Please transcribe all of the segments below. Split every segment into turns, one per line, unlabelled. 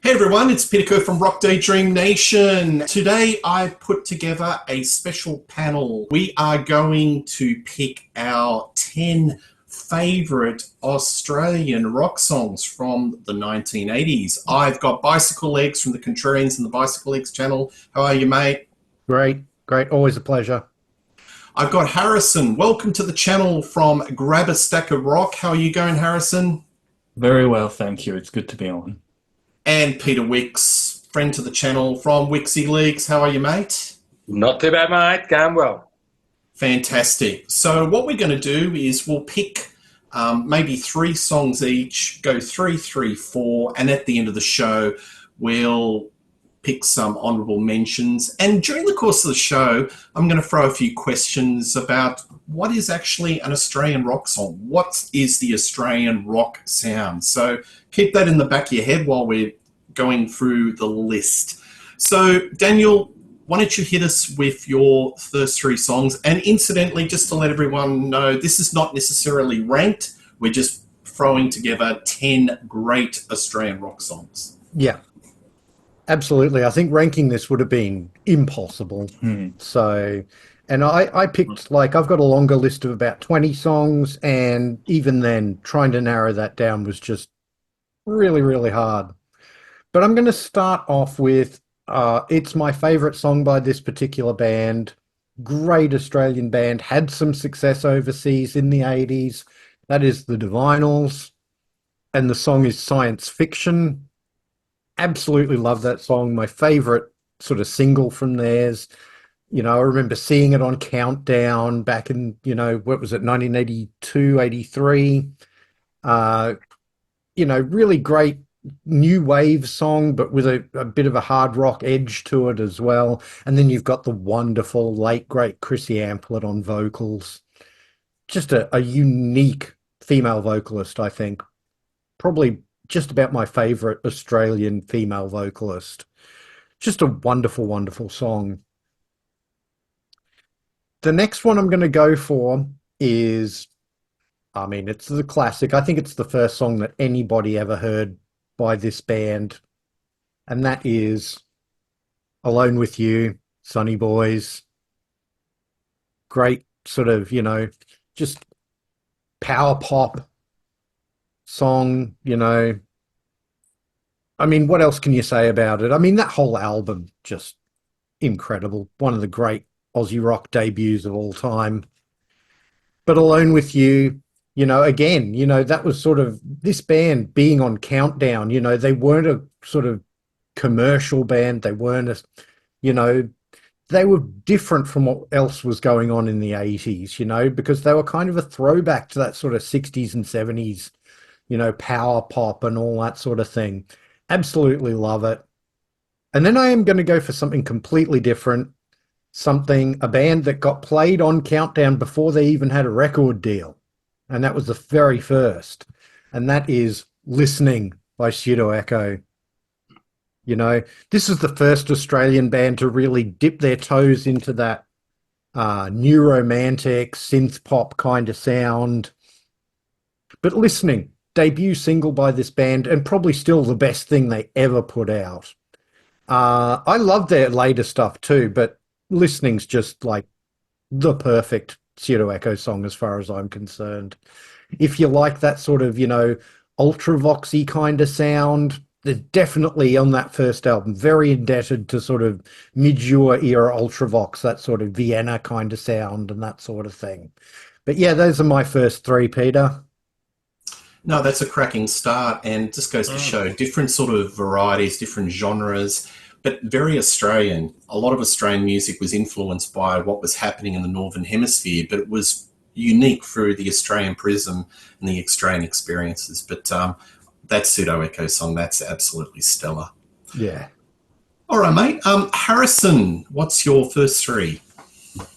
Hey everyone, it's Peter from Daydream Nation. Today I put together a special panel. We are going to pick our 10 favourite Australian rock songs from the 1980s. I've got Bicyclelegs from the Contrarians and the Bicyclelegs channel. How are you, mate?
Great, great. Always a pleasure.
I've got Harrison. Welcome to the channel from Grab a Stack of Rock. How are you going, Harrison?
Very well, thank you. It's good to be on.
And Peter Wicks, friend to the channel from Wixxyleaks. How are you, mate?
Not too bad, mate. Going well.
Fantastic. So what we're going to do is we'll pick maybe three songs each, go 3, 3, 4, and at the end of the show, we'll pick some honourable mentions. And during the course of the show, I'm going to throw a few questions about what is actually an Australian rock song? What is the Australian rock sound? So keep that in the back of your head while we're going through the list. So, Daniel, why don't you hit us with your first three songs? And incidentally, just to let everyone know, this is not necessarily ranked. We're just throwing together 10 great Australian rock songs.
Yeah, absolutely. I think ranking this would have been impossible. So, and I picked, like, I've got a longer list of about 20 songs, and even then, trying to narrow that down was just really, really hard. But I'm going to start off with, it's my favourite song by this particular band. Great Australian band, had some success overseas in the 80s. That is the Divinals, and the song is Science Fiction. Absolutely love that song. My favourite sort of single from theirs. You know, I remember seeing it on Countdown back in, what was it, 1982, 83. Really great new wave song, but with a bit of a hard rock edge to it as well. And then you've got the wonderful late, great Chrissy Amplet on vocals. Just a unique female vocalist, I think. Probably just about my favourite Australian female vocalist. Just a wonderful, wonderful song. The next one I'm going to go for is, it's the classic. I think it's the first song that anybody ever heard by this band, and that is Alone with You, Sunny Boys. Great sort of, just power pop song, what else can you say about it? That whole album, just incredible. One of the great Aussie rock debuts of all time. But Alone with You, again, that was sort of this band being on Countdown, they weren't a sort of commercial band. They weren't they were different from what else was going on in the 80s, because they were kind of a throwback to that sort of 60s and 70s, power pop and all that sort of thing. Absolutely love it. And then I am going to go for something completely different. A band that got played on Countdown before they even had a record deal. And that was the very first. And that is Listening by Pseudo Echo. This is the first Australian band to really dip their toes into that new romantic synth pop kind of sound. But Listening, debut single by this band, and probably still the best thing they ever put out. I love their later stuff too, but Listening's just like the perfect Pseudo Echo song as far as I'm concerned. If you like that sort of, ultravoxy kind of sound, they're definitely on that first album very indebted to sort of mid-Ure era ultravox, that sort of Vienna kind of sound and that sort of thing. But yeah, those are my first three, Peter.
No, that's a cracking start, and just goes to show different sort of varieties, different genres, but very Australian. A lot of Australian music was influenced by what was happening in the Northern Hemisphere, but it was unique through the Australian prism and the Australian experiences. But that Pseudo Echo song, that's absolutely stellar.
Yeah.
All right, mate. Harrison, what's your first three?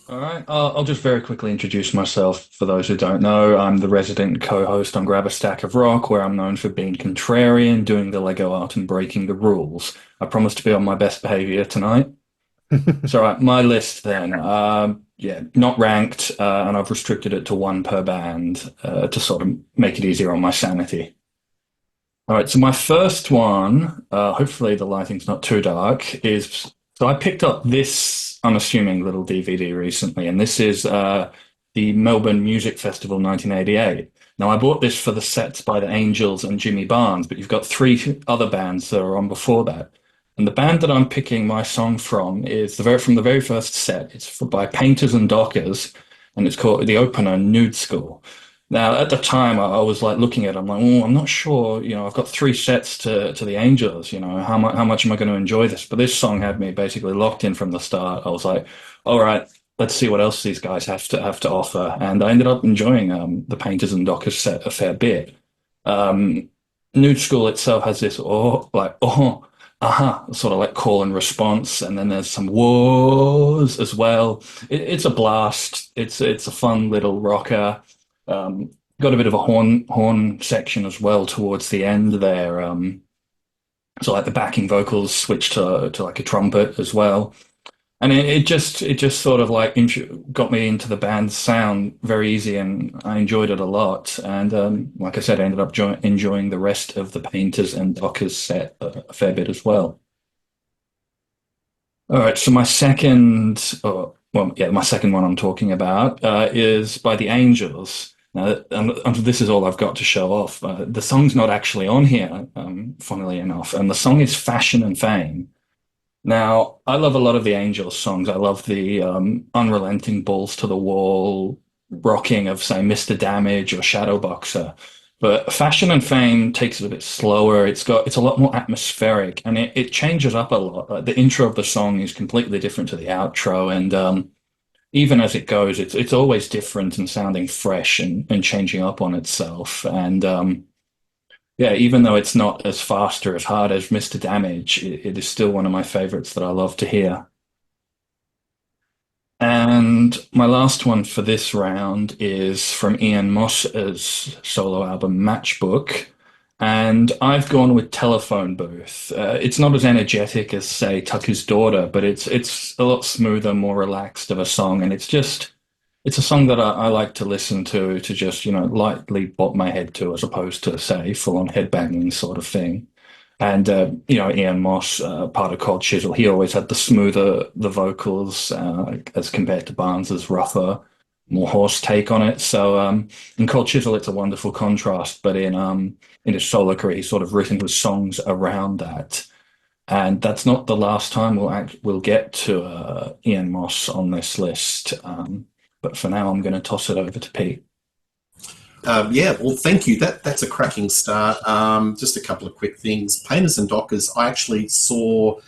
All right, I'll just very quickly introduce myself for those who don't know. I'm the resident co-host on Grab a Stack of Rock, where I'm known for being contrarian, doing the Lego art, and breaking the rules. I promise to be on my best behavior tonight. So, right, my list then. Not ranked, and I've restricted it to one per band to sort of make it easier on my sanity. All right, so my first one, hopefully the lighting's not too dark, is so I picked up this unassuming little DVD recently, and this is the Melbourne Music Festival 1988. Now, I bought this for the sets by the Angels and Jimmy Barnes, but you've got three other bands that are on before that. And the band that I'm picking my song from is from the very first set. It's by Painters and Dockers, and it's called the opener Nude School. Now, at the time, I was like looking at it, I'm like, oh, I'm not sure. I've got three sets to the Angels. How much am I going to enjoy this? But this song had me basically locked in from the start. I was like, all right, let's see what else these guys have to offer. And I ended up enjoying the Painters and Dockers set a fair bit. Um, Nude School itself has this sort of like call and response, and then there's some whoas as well. It's a blast. It's a fun little rocker. Um, got a bit of a horn section as well towards the end there. So like the backing vocals switch to like a trumpet as well, and it just sort of like got me into the band's sound very easy, and I enjoyed it a lot. And like I said, I ended up enjoying the rest of the Painters and Dockers set a fair bit as well. All right, so my second one I'm talking about is by the Angels. Now, and this is all I've got to show off. The song's not actually on here, funnily enough, and the song is Fashion and Fame. Now, I love a lot of the Angels songs. I love the unrelenting balls to the wall rocking of, say, Mr. Damage or Shadowboxer. But Fashion and Fame takes it a bit slower. It's a lot more atmospheric, and it changes up a lot. Like the intro of the song is completely different to the outro, and even as it goes, it's always different and sounding fresh and changing up on itself. And yeah, even though it's not as fast or as hard as Mr. Damage, it is still one of my favorites that I love to hear. And my last one for this round is from Ian Moss's solo album Matchbook. And I've gone with Telephone Booth. It's not as energetic as, say, Tucker's Daughter, but it's a lot smoother, more relaxed of a song. And it's a song that I like to listen to just, lightly bop my head to, as opposed to, say, full-on headbanging sort of thing. And, Ian Moss, part of Cold Chisel, he always had the vocals as compared to Barnes's rougher, more hoarse take on it. So in Cold Chisel, it's a wonderful contrast, but in his solo career, he's sort of written his songs around that. And that's not the last time we'll get to Ian Moss on this list. But for now, I'm going to toss it over to Pete.
Yeah, well, thank you. That's a cracking start. Just a couple of quick things. Painters and Dockers, I actually saw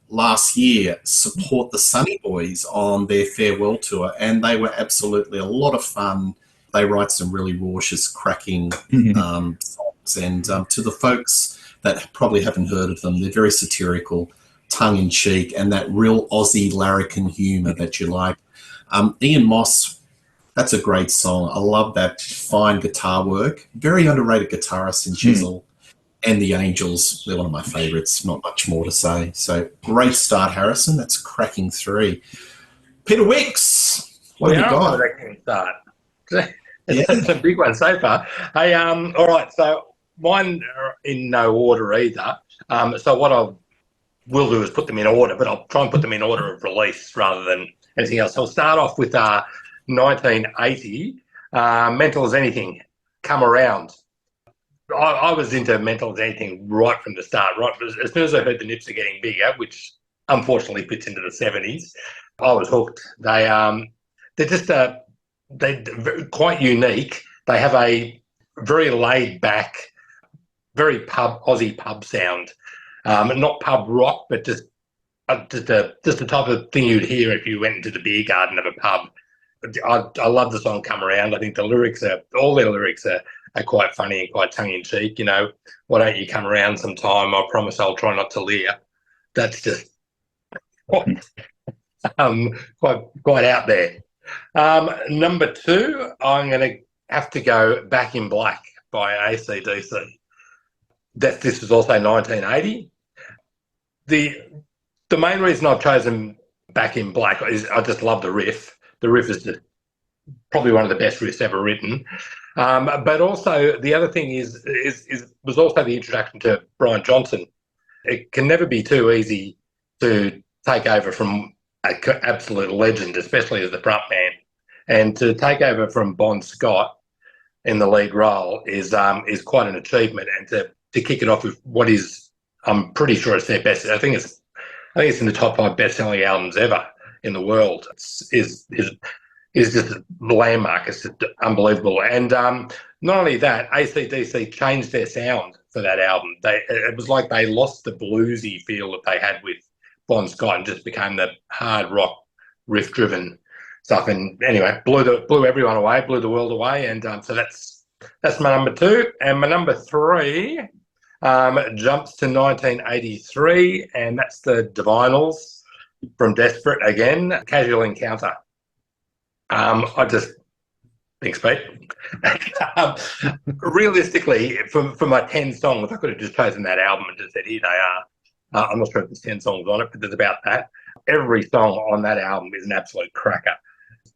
last year support the Sunny Boys on their farewell tour, and they were absolutely a lot of fun. They write some really raucous, cracking songs, and to the folks that probably haven't heard of them, they're very satirical, tongue-in-cheek, and that real Aussie larrikin humour that you like. Ian Moss, that's a great song. I love that fine guitar work. Very underrated guitarist in Chisel. And the Angels, they're one of my favourites. Not much more to say. So great start, Harrison. That's cracking three. Peter Wicks, what have you got?
Cracking start. It's a big one so far. Hey, all right. So mine are in no order either. So what I will do is put them in order, but I'll try and put them in order of release rather than anything else. I'll start off with 1980, Mental as Anything, Come Around. I was into Mental as Anything right from the start. Right as soon as I heard the Nips Are Getting Bigger, which unfortunately fits into the 70s, I was hooked. They're just they're quite unique. They have a very laid back, very Aussie pub sound. Not pub rock, but just the type of thing you'd hear if you went into the beer garden of a pub. I love the song Come Around. I think all their lyrics are quite funny and quite tongue-in-cheek. Why don't you come around sometime? I promise I'll try not to leer. That's just quite out there. Number two, I'm going to have to go Back in Black by AC/DC. This is also 1980. The main reason I've chosen Back in Black is I just love the riff. The riff is probably one of the best riffs ever written. But also the other thing was also the introduction to Brian Johnson. It can never be too easy to take over from an absolute legend, especially as the front man, and to take over from Bon Scott in the lead role is quite an achievement. And to kick it off with what is, I'm pretty sure it's their best. I think it's in the top 5 best-selling albums ever in the world. Is just a landmark. It's unbelievable. And not only that, AC/DC changed their sound for that album. It was like they lost the bluesy feel that they had with Bon Scott and just became the hard rock, riff-driven stuff. And anyway, blew everyone away, blew the world away. And so that's my number 2. And my number 3 jumps to 1983, and that's the Divinyls from Desperate again, Casual Encounter. I just thanks, Pete. Realistically, for my 10 songs, I could have just chosen that album and just said, here they are. I'm not sure if there's 10 songs on it, but there's about that. Every song on that album is an absolute cracker.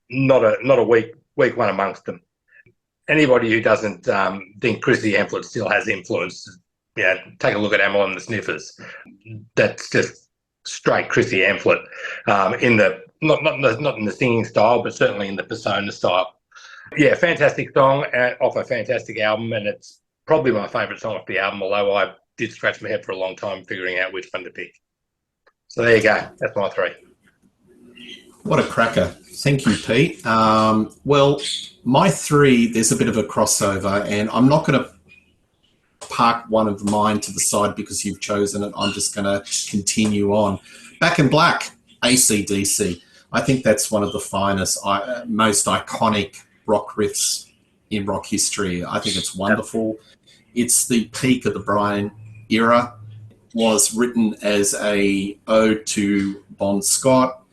Not a weak one amongst them. Anybody who doesn't think Chrissy Amphlett still has influence, take a look at Amyl and the Sniffers. That's just straight Chrissy Amphlett in the not in the singing style, but certainly in the persona style. Yeah, fantastic song off a fantastic album, and it's probably my favourite song off the album, although I did scratch my head for a long time figuring out which one to pick. So there you go. That's my 3.
What a cracker. Thank you, Pete. Well, my 3, there's a bit of a crossover, and I'm not going to park one of mine to the side because you've chosen it. I'm just going to continue on. Back in Black, AC/DC. I think that's one of the finest, most iconic rock riffs in rock history. I think it's wonderful. It's the peak of the Brian era. It was written as a ode to Bon Scott.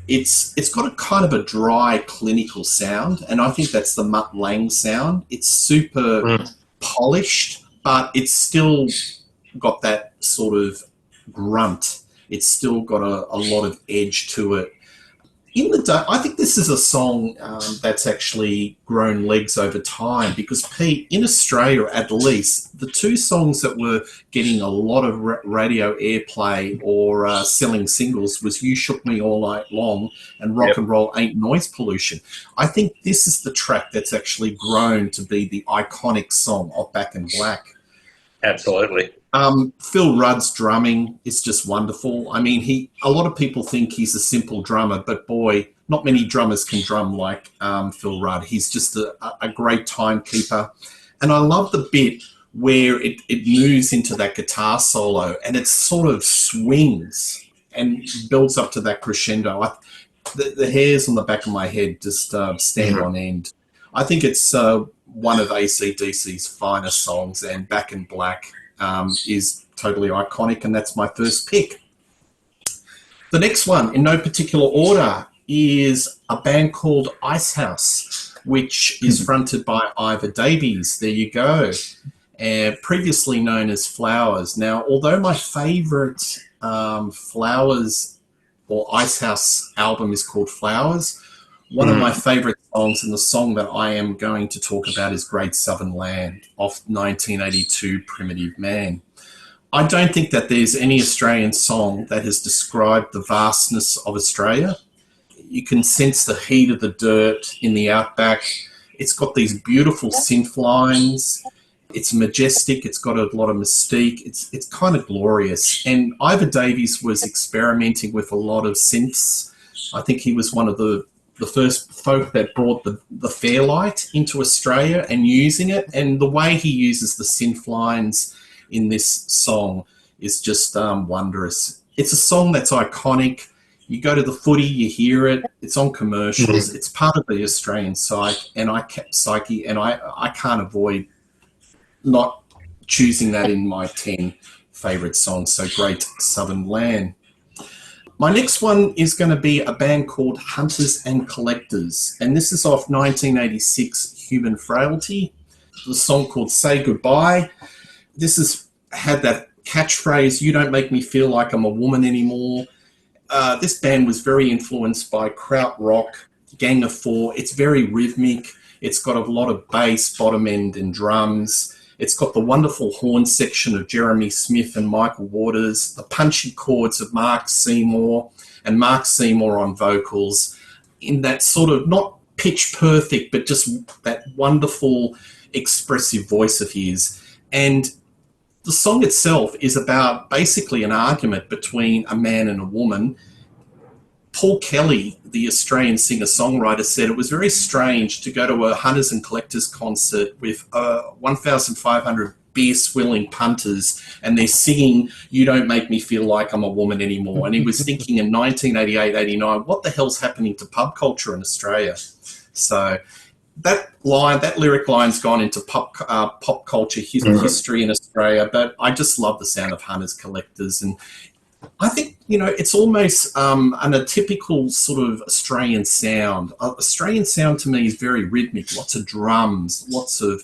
It's got a kind of a dry, clinical sound, and I think that's the Mutt Lange sound. It's super polished, but it's still got that sort of grunt. It's still got a lot of edge to it. I think this is a song that's actually grown legs over time because, Pete, in Australia at least, the 2 songs that were getting a lot of radio airplay or selling singles was You Shook Me All Night Long and Rock and Roll Ain't Noise Pollution. I think this is the track that's actually grown to be the iconic song of Back in Black.
Absolutely.
Phil Rudd's drumming is just wonderful. I mean, a lot of people think he's a simple drummer, but boy, not many drummers can drum like Phil Rudd. He's just a great timekeeper. And I love the bit where it moves into that guitar solo and it sort of swings and builds up to that crescendo. The hairs on the back of my head just stand on end. I think it's one of AC/DC's finest songs, and Back in Black is totally iconic, and that's my first pick. The next one, in no particular order, is a band called Icehouse, which is fronted by Ivor Davies. There you go. Previously known as Flowers. Now, although my favourite Flowers or Icehouse album is called Flowers, one of my favourite songs, and the song that I am going to talk about, is Great Southern Land off 1982 Primitive Man. I don't think that there's any Australian song that has described the vastness of Australia. You can sense the heat of the dirt in the outback. It's got these beautiful synth lines. It's majestic. It's got a lot of mystique. It's kind of glorious. And Ivor Davies was experimenting with a lot of synths. I think he was one of the first folk that brought the Fairlight into Australia and using it. And the way he uses the synth lines in this song is just wondrous. It's a song that's iconic. You go to the footy, you hear it. It's on commercials. It's part of the Australian psyche, and I can't avoid not choosing that in my 10 favourite songs. So Great Southern Land. My next one is going to be a band called Hunters and Collectors, and this is off 1986 Human Frailty. The song called Say Goodbye. This has had that catchphrase, "You don't make me feel like I'm a woman anymore." This band was very influenced by krautrock, Gang of Four. It's very rhythmic. It's got a lot of bass, bottom end, and drums. It's got the wonderful horn section of Jeremy Smith and Michael Waters, the punchy chords of Mark Seymour, and Mark Seymour on vocals in that sort of not pitch perfect, but just that wonderful expressive voice of his. And the song itself is about basically an argument between a man and a woman. Paul Kelly, the Australian singer-songwriter, said it was very strange to go to a Hunters and Collectors concert with 1,500 beer-swilling punters and they're singing "You Don't Make Me Feel Like I'm a Woman Anymore." And he was thinking in 1988, 89, what the hell's happening to pub culture in Australia? So that lyric line's gone into pop culture history in Australia, but I just love the sound of Hunters Collectors. And I think, it's almost an atypical sort of Australian sound. Australian sound to me is very rhythmic, lots of drums, lots of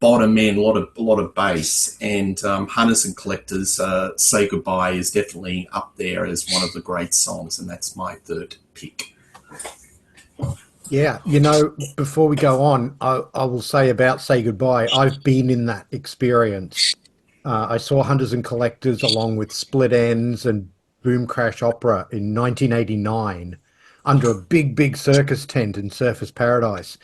bottom end, a lot of bass. And Hunters and Collectors, Say Goodbye is definitely up there as one of the great songs, and that's my third pick.
Yeah, before we go on, I will say about Say Goodbye, I've been in that experience. I saw Hunters and Collectors along with Split Ends and Boom Crash Opera in 1989 under a big circus tent in Surfers Paradise.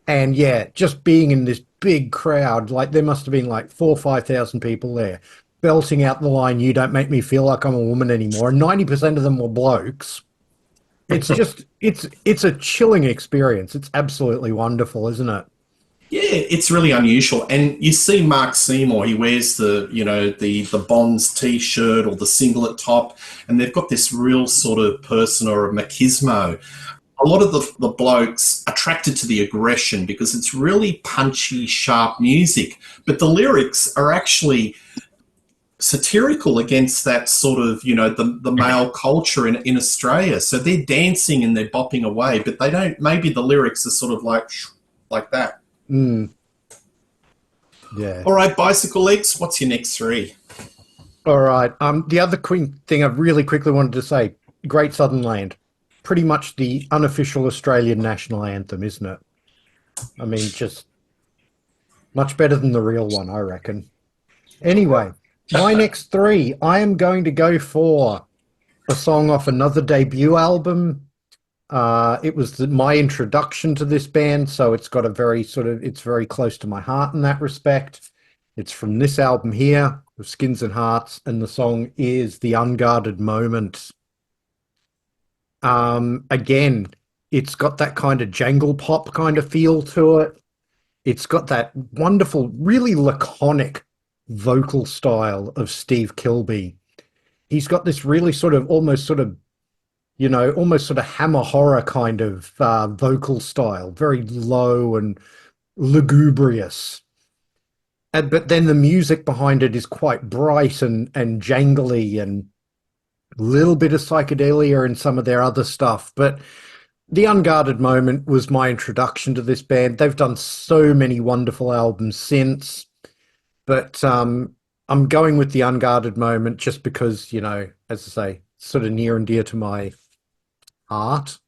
And yeah, just being in this big crowd, like there must have been like 4,000 or 5,000 people there, belting out the line, "You don't make me feel like I'm a woman anymore." And 90% of them were blokes. It's just, it's a chilling experience. It's absolutely wonderful, isn't it?
Yeah, it's really unusual. And you see Mark Seymour, he wears the Bonds T-shirt or the singlet top, and they've got this real sort of persona or a machismo. A lot of the blokes attracted to the aggression because it's really punchy, sharp music, but the lyrics are actually satirical against that sort of, the male culture in Australia. So they're dancing and they're bopping away, but they don't, maybe the lyrics are sort of like that.
Mm. Yeah.
All right, Bicyclelegs, what's your next three?
All right. The other thing I really quickly wanted to say, Great Southern Land, pretty much the unofficial Australian national anthem, isn't it? I mean, just much better than the real one, I reckon. Anyway, my next three, I am going to go for a song off another debut album. It was my introduction to this band, so it's got it's very close to my heart in that respect. It's from this album here, of Skins and Hearts, and the song is The Unguarded Moment. Again, it's got that kind of jangle pop kind of feel to it. It's got that wonderful, really laconic vocal style of Steve Kilbey. He's got this really almost sort of hammer horror kind of vocal style, very low and lugubrious. But then the music behind it is quite bright and jangly and a little bit of psychedelia in some of their other stuff. But The Unguarded Moment was my introduction to this band. They've done so many wonderful albums since. But I'm going with The Unguarded Moment just because, as I say, sort of near and dear to my heart.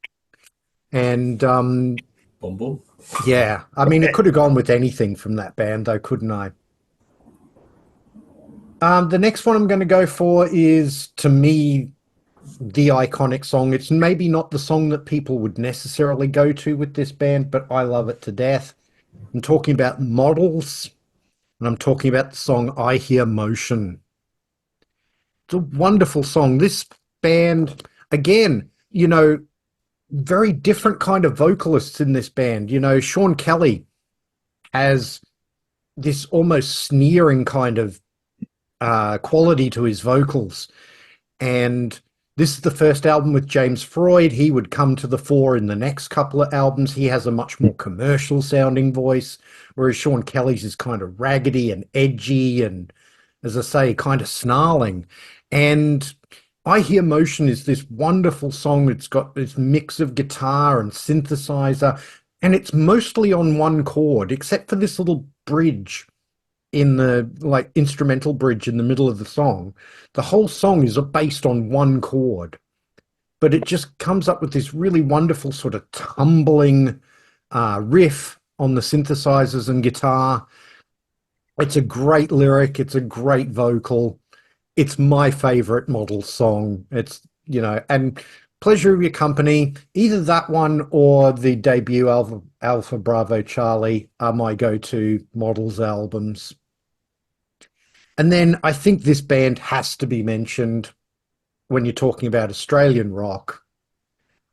And
Boom, boom.
yeah, I mean, it could have gone with anything from that band, though, couldn't I? The next one I'm going to go for is, to me, the iconic song. It's maybe not the song that people would necessarily go to with this band, but I love it to death. I'm talking about Models. And I'm talking about the song I Hear Motion. It's a wonderful song. This band, again, very different kind of vocalists in this band. Sean Kelly has this almost sneering kind of quality to his vocals. And this is the first album with James Freud. He would come to the fore in the next couple of albums. He has a much more commercial sounding voice, whereas Sean Kelly's is kind of raggedy and edgy and, as I say, kind of snarling. And I Hear Motion is this wonderful song. It's got this mix of guitar and synthesizer, and it's mostly on one chord, except for this little bridge in the instrumental bridge in the middle of the song. The whole song is based on one chord, but it just comes up with this really wonderful sort of tumbling riff on the synthesizers and guitar. It's a great lyric. It's a great vocal. It's my favorite Models song. It's, you know, and Pleasure of Your Company, either that one or the debut Alpha Bravo Charlie are my go-to Models albums. And then I think this band has to be mentioned when you're talking about Australian rock.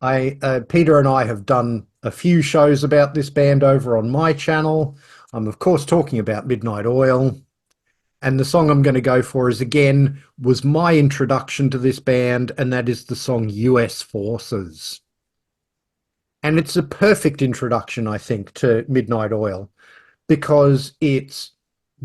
Peter and I have done a few shows about this band over on my channel. I'm, of course, talking about Midnight Oil. And the song I'm going to go for was my introduction to this band, and that is the song US Forces. And it's a perfect introduction, I think, to Midnight Oil, because it's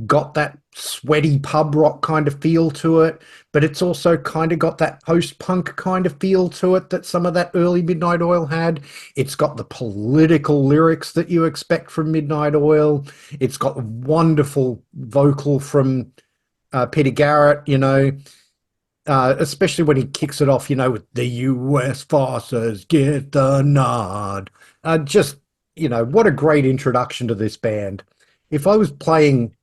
got that sweaty pub rock kind of feel to it, but it's also kind of got that post-punk kind of feel to it that some of that early Midnight Oil had. It's got the political lyrics that you expect from Midnight Oil. It's got a wonderful vocal from Peter Garrett, you know, especially when he kicks it off, you know, with the US forces get the nod. Just, you know, what a great introduction to this band. If I was playing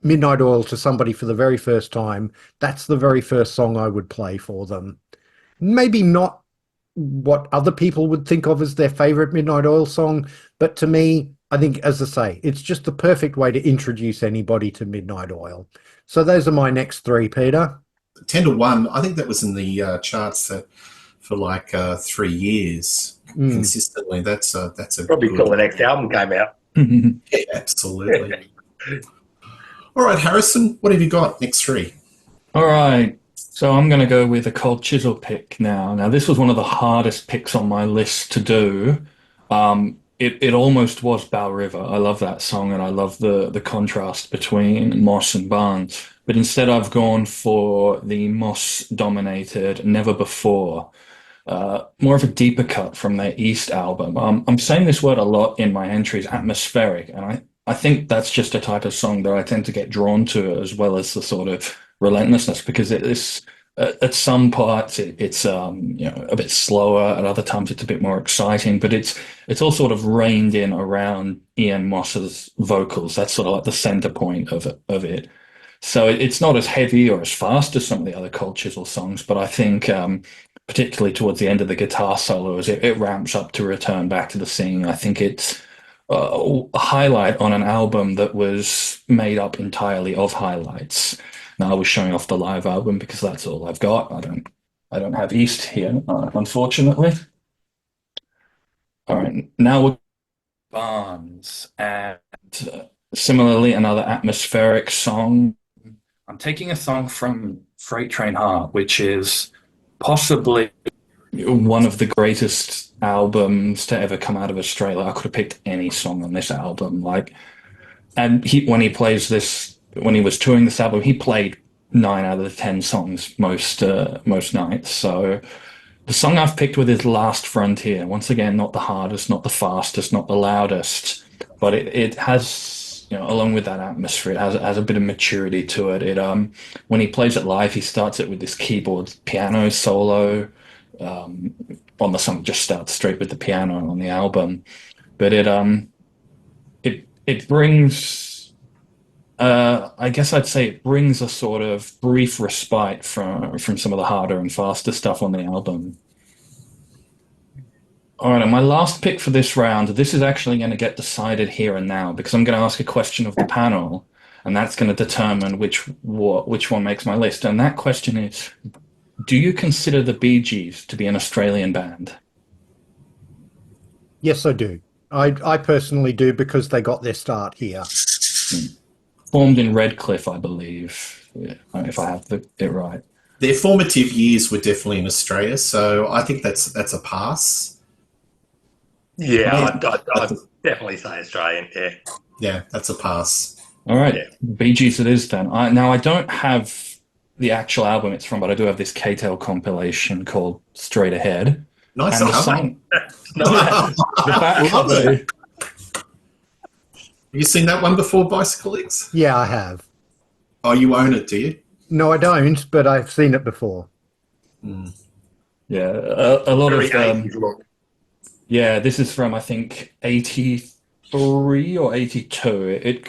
Midnight Oil to somebody for the very first time, that's the very first song I would play for them. Maybe not what other people would think of as their favorite Midnight Oil song, but to me, I think, as I say, it's just the perfect way to introduce anybody to Midnight Oil. So those are my next three, Peter.
10-1. I think that was in the charts for like 3 years consistently. That's a
probably
good...
till the next album came out.
Yeah, absolutely. All right, Harrison, what have you got next three?
All right, so I'm going to go with a Cold Chisel pick now. Now, this was one of the hardest picks on my list to do. It almost was Bow River. I love that song, and I love the contrast between Moss and Barnes. But instead, I've gone for the Moss-dominated Never Before, more of a deeper cut from their East album. I'm saying this word a lot in my entries, atmospheric, and I think that's just a type of song that I tend to get drawn to, as well as the sort of relentlessness, because it's at some parts it's you know, a bit slower, at other times it's a bit more exciting, but it's all sort of reined in around Ian Moss's vocals. That's sort of like the center point of it. So it's not as heavy or as fast as some of the other Cold Chisel songs, but I think particularly towards the end of the guitar solos, it ramps up to return back to the singing. I think it's a highlight on an album that was made up entirely of highlights. Now, I was showing off the live album because that's all I've got. I don't have East here, unfortunately. All right, now we're Barnes, and similarly another atmospheric song. I'm taking a song from Freight Train Heart, which is possibly one of the greatest albums to ever come out of Australia. I could have picked any song on this album. And when he plays this, when he was touring this album, he played 9 out of the 10 songs most nights. So the song I've picked with is Last Frontier. Once again, not the hardest, not the fastest, not the loudest, but it has, you know, along with that atmosphere, it has a bit of maturity to it. When he plays it live, he starts it with this keyboard piano solo. On the song, just starts straight with the piano on the album, but it brings, I guess I'd say it brings a sort of brief respite from some of the harder and faster stuff on the album. All right, and my last pick for this round, this is actually going to get decided here and now, because I'm going to ask a question of the panel, and that's going to determine which one makes my list. And that question is, do you consider the Bee Gees to be an Australian band?
Yes, I do. I personally do, because they got their start here.
Formed in Redcliffe, I believe, if I have it right.
Their formative years were definitely in Australia, so I think that's a pass.
Yeah, I'd definitely say Australian, yeah.
Yeah, that's a pass.
All right, Bee Gees it is then. Now, I don't have the actual album it's from, but I do have this K-Tel compilation called Straight Ahead.
Nice.
And the song...
Have you seen that one before, Bicyclelegs?
Yeah, I have.
Oh, you own it, do you?
No, I don't, but I've seen it before.
Yeah, a lot
Very
of...
80s look.
Yeah, this is from, I think, 83 83 or 82.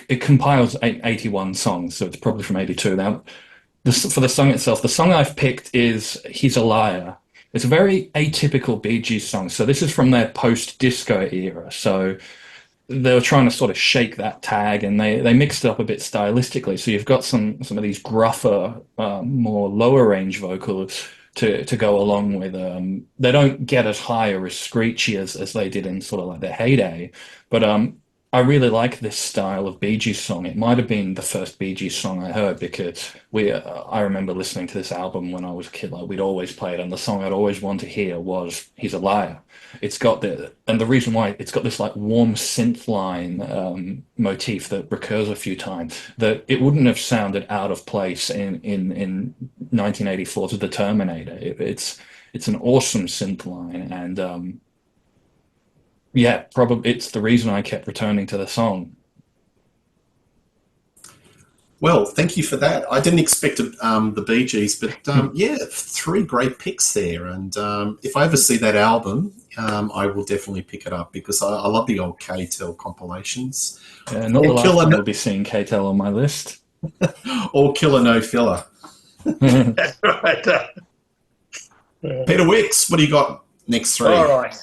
It compiles 81 songs, so it's probably from 82. Now, for the song itself, the song I've picked is He's a Liar. It's a very atypical Bee Gees song. So this is from their post-disco era. So they were trying to sort of shake that tag, and they mixed it up a bit stylistically. So you've got some of these gruffer, more lower range vocals to go along with. They don't get as high or as screechy as they did in sort of like their heyday, but I really like this style of Bee Gees song. It might have been the first Bee Gees song I heard because I remember listening to this album when I was a kid. Like we'd always play it, and the song I'd always want to hear was "He's a Liar." It's got and the reason why it's got this like warm synth line motif that recurs a few times. That it wouldn't have sounded out of place in 1984 to the Terminator. It's an awesome synth line, and yeah, probably it's the reason I kept returning to the song.
Well, thank you for that. I didn't expect the Bee Gees, but yeah, 3 great picks there. And if I ever see that album, I will definitely pick it up because I love the old K-Tel compilations.
Not the last time I'll be seeing K-Tel on my list.
Or Killer No Filler.
That's right.
Peter Wicks, what do you got next 3?
All right.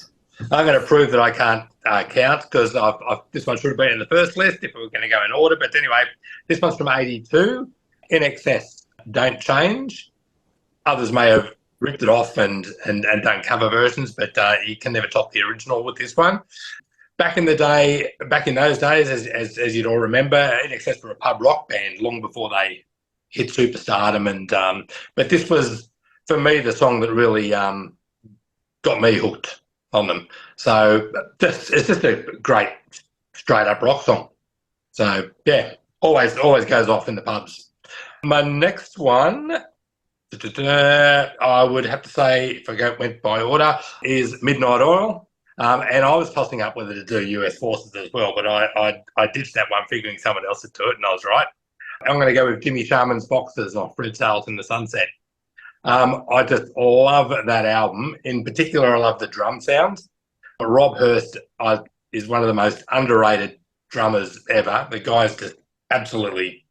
I'm going to prove that I can't count because this one should have been in the first list if we were going to go in order. But anyway, this one's from 82. In Excess, Don't Change. Others may have ripped it off and done cover versions, but you can never top the original with this one. Back in those days, as you'd all remember, In Excess were a pub rock band long before they hit superstardom. And but this was, for me, the song that really got me hooked on them. So it's just a great straight up rock song. So yeah, always goes off in the pubs. My next one, I would have to say, if I went by order, is Midnight Oil. And I was tossing up whether to do US Forces as well, but I ditched that one figuring someone else would do it, and I was right. I'm going to go with Jimmy Sharman's Boxers off Red Sails in the Sunset. I just love that album. In particular, I love the drum sounds. Rob Hurst is one of the most underrated drummers ever. The guy's just absolutely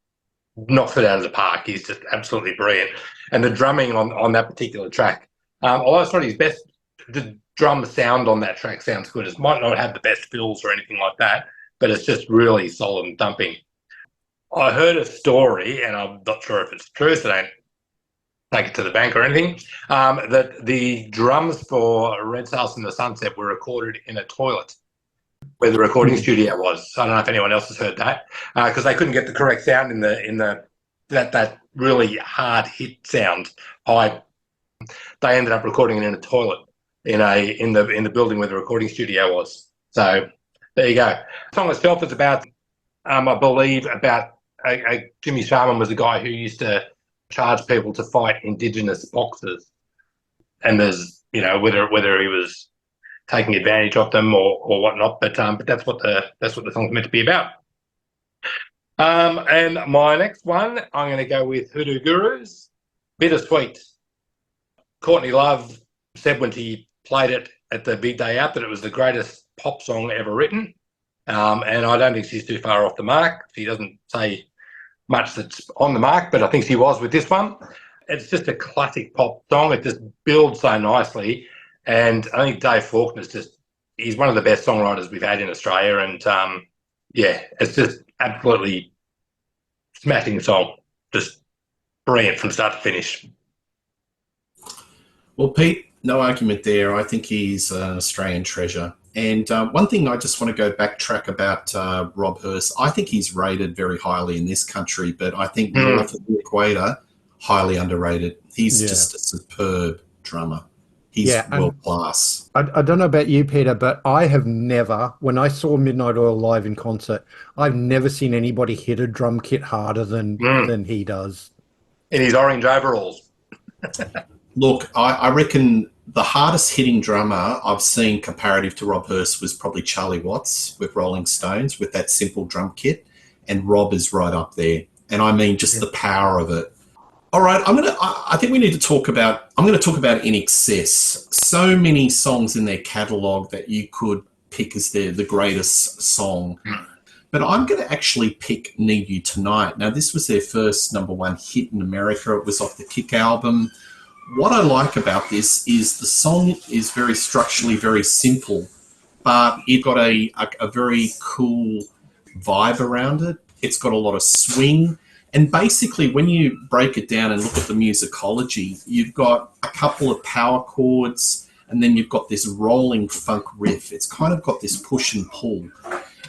knocks it out of the park. He's just absolutely brilliant. And the drumming on that particular track, although it's not his best, the drum sound on that track sounds good. It might not have the best fills or anything like that, but it's just really solid and thumping. I heard a story, and I'm not sure if it's true, so don't take it to the bank or anything, that the drums for Red Sails in the Sunset were recorded in a toilet where the recording studio was. I don't know if anyone else has heard that, because they couldn't get the correct sound in that really hard hit sound high. They ended up recording it in a toilet in the building where the recording studio was. So there you go. The song itself is about, I believe, about Jimmy Sharman was a guy who used to charge people to fight Indigenous boxers, and there's whether he was taking advantage of them or whatnot, but that's what the song's meant to be about. And my next one, I'm going to go with Hoodoo Gurus, Bittersweet. Courtney Love said when he played it at the big day out that it was the greatest pop song ever written, and I don't think she's too far off the mark. She doesn't say much that's on the mark, but I think she was with this one. It's just a classic pop song. It just builds so nicely, and I think Dave Faulkner's he's one of the best songwriters we've had in Australia, and yeah, it's just absolutely smashing song, just brilliant from start to finish.
Well, Pete, no argument there. I think he's an Australian treasure. And one thing I just want to go backtrack about Rob Hurst, I think he's rated very highly in this country, but I think north of the equator, highly underrated. He's just a superb drummer. He's world class.
I don't know about you, Peter, but I have never, when I saw Midnight Oil live in concert, I've never seen anybody hit a drum kit harder than he does.
In his orange overalls.
Look, I reckon the hardest hitting drummer I've seen comparative to Rob Hurst was probably Charlie Watts with Rolling Stones with that simple drum kit, and Rob is right up there. And I mean just the power of it. All right, I think we need to talk about, I'm going to talk about In Excess. So many songs in their catalogue that you could pick as the greatest song. But I'm going to actually pick Need You Tonight. Now, this was their first #1 hit in America. It was off the Kick album. What I like about this is the song is very structurally very simple, but it got a very cool vibe around it. It's got a lot of swing. And basically, when you break it down and look at the musicology, you've got a couple of power chords, and then you've got this rolling funk riff. It's kind of got this push and pull.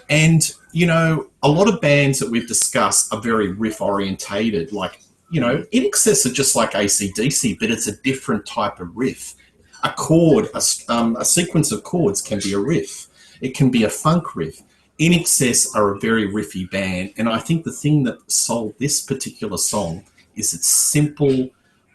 And, you know, a lot of bands that we've discussed are very riff orientated. Like, you know, In Excess are just like AC/DC, but it's a different type of riff. A chord, a sequence of chords can be a riff. It can be a funk riff. In Excess are a very riffy band. And I think the thing that sold this particular song is it's simple,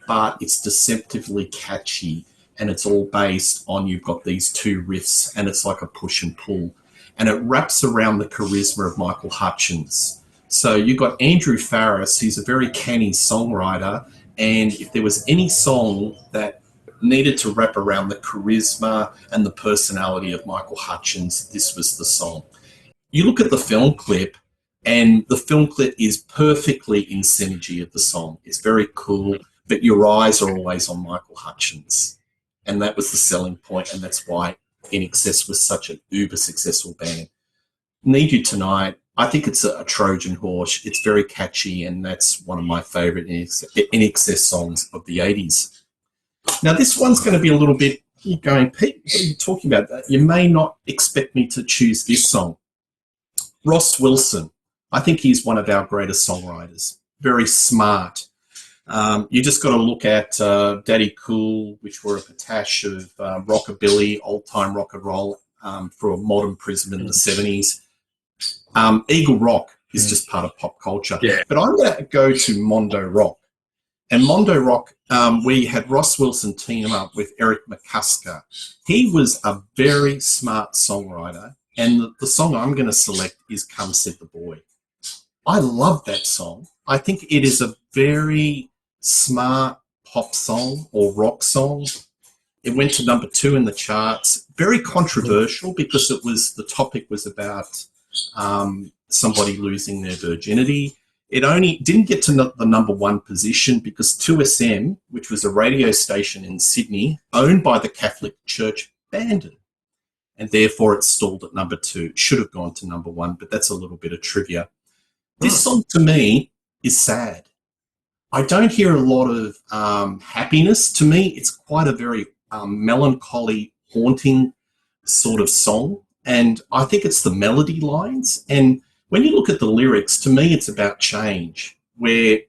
but it's deceptively catchy. And it's all based on, you've got these two riffs, and it's like a push and pull. And it wraps around the charisma of Michael Hutchence. So you've got Andrew Farriss, who's a very canny songwriter, and if there was any song that needed to wrap around the charisma and the personality of Michael Hutchence, this was the song. You look at the film clip, and the film clip is perfectly in synergy of the song. It's very cool, but your eyes are always on Michael Hutchence. And that was the selling point, and that's why In Excess was such an uber successful band. Need You Tonight, I think it's a Trojan horse. It's very catchy, and that's one of my favourite In Excess songs of the 80s. Now, this one's going to be a little bit, you're going, Pete, what are you talking about? You may not expect me to choose this song. Ross Wilson, I think he's one of our greatest songwriters. Very smart. You just got to look at Daddy Cool, which were a patash of rockabilly, old-time rock and roll for a modern prism in the 70s. Eagle Rock is just part of pop culture.
Yeah.
But I'm going to go to Mondo Rock. And Mondo Rock, we had Ross Wilson team up with Eric McCusker. He was a very smart songwriter. And the song I'm going to select is Come Said the Boy. I love that song. I think it is a very smart pop song or rock song. It went to #2 in the charts. Very controversial because the topic was about somebody losing their virginity. It only didn't get to the #1 position because 2SM, which was a radio station in Sydney owned by the Catholic Church, banned it. And therefore it stalled at #2. It should have gone to #1, but that's a little bit of trivia. This song to me is sad. I don't hear a lot of happiness. To me, it's quite a very melancholy, haunting sort of song. And I think it's the melody lines. And when you look at the lyrics, to me, it's about change, where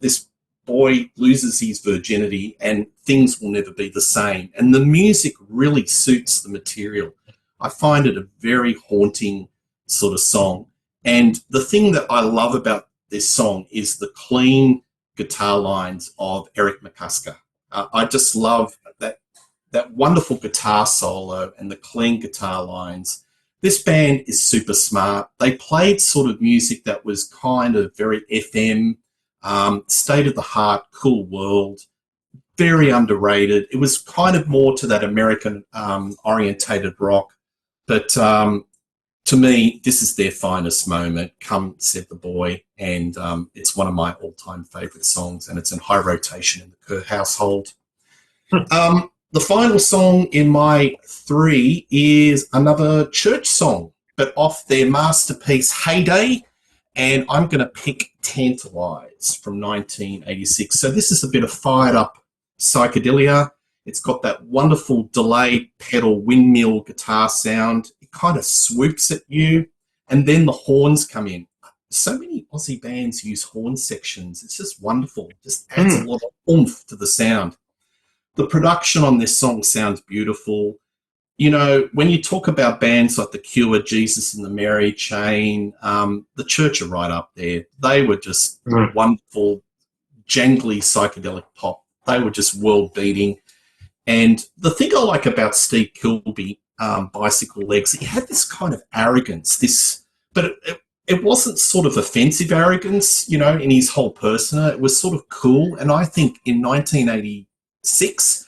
this boy loses his virginity and things will never be the same. And the music really suits the material. I find it a very haunting sort of song. And the thing that I love about this song is the clean guitar lines of Eric McCusker. I just love that wonderful guitar solo and the clean guitar lines. This band is super smart. They played sort of music that was kind of very FM, state of the heart, cool world, very underrated. It was kind of more to that American orientated rock. But to me, this is their finest moment. Come Said the Boy, and it's one of my all-time favourite songs, and it's in high rotation in the Kerr household. The final song in my 3 is another church song, but off their masterpiece Heyday, and I'm going to pick Tantalize from 1986. So this is a bit of fired-up psychedelia. It's got that wonderful delayed pedal windmill guitar sound. It kind of swoops at you, and then the horns come in. So many Aussie bands use horn sections. It's just wonderful. It just adds a lot of oomph to the sound. The production on this song sounds beautiful. You know, when you talk about bands like The Cure, Jesus and the Mary Chain, the Church are right up there. They were just wonderful, jangly psychedelic pop. They were just world-beating. And the thing I like about Steve Kilbey, Bicyclelegs, he had this kind of arrogance, but it wasn't sort of offensive arrogance, you know, in his whole persona. It was sort of cool. And I think in 1986,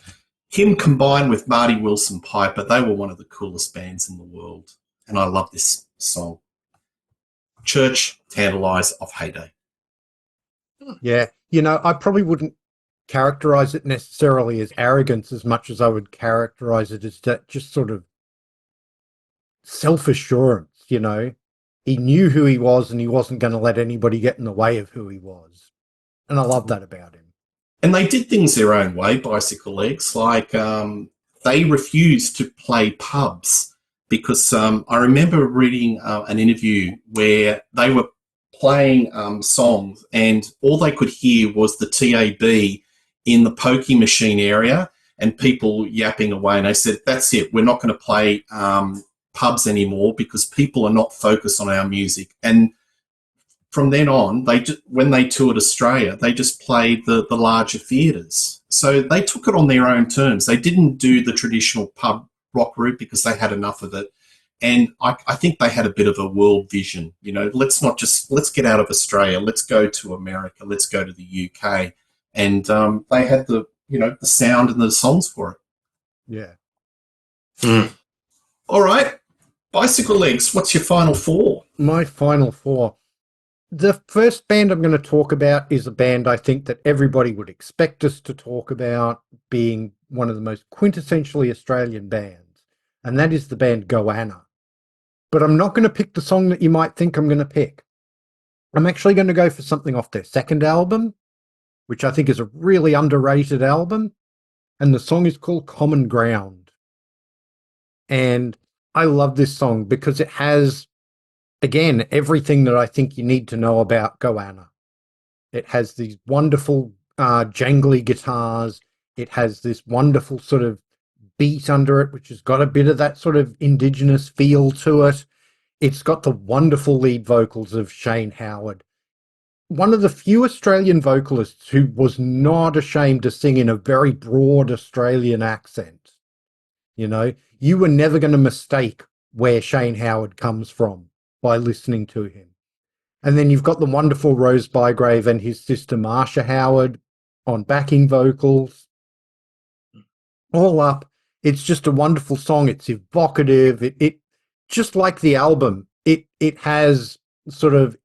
him combined with Marty Wilson Piper, they were one of the coolest bands in the world. and I love this song. Church Tantalize of Heyday.
Yeah. You know, I probably wouldn't characterize it necessarily as arrogance as much as I would characterize it as just sort of self-assurance, you know. He knew who he was and he wasn't going to let anybody get in the way of who he was. And I love that about him.
And they did things their own way, Bicyclelegs. Like they refused to play pubs because I remember reading an interview where they were playing songs and all they could hear was the TAB in the pokey machine area and people yapping away. And they said, that's it. We're not going to play pubs anymore because people are not focused on our music. And from then on, when they toured Australia, they just played the larger theatres. So they took it on their own terms. They didn't do the traditional pub rock route because they had enough of it. And I think they had a bit of a world vision. You know, let's get out of Australia. Let's go to America. Let's go to the UK. And they had the sound and the songs for it.
Yeah.
All right. Bicyclelegs, what's your final four?
My final four. The first band I'm going to talk about is a band I think that everybody would expect us to talk about, being one of the most quintessentially Australian bands, and that is the band Goanna. But I'm not going to pick the song that you might think I'm going to pick. I'm actually going to go for something off their second album, which I think is a really underrated album, and the song is called Common Ground. And I love this song because it has, again, everything that I think you need to know about Goanna. It has these wonderful jangly guitars. It has this wonderful sort of beat under it, which has got a bit of that sort of indigenous feel to it. It's got the wonderful lead vocals of Shane Howard, one of the few Australian vocalists who was not ashamed to sing in a very broad Australian accent. You know, you were never going to mistake where Shane Howard comes from by listening to him. And then you've got the wonderful Rose Bygrave and his sister Marsha Howard on backing vocals. All up, it's just a wonderful song. It's evocative. It just like the album, it has sort of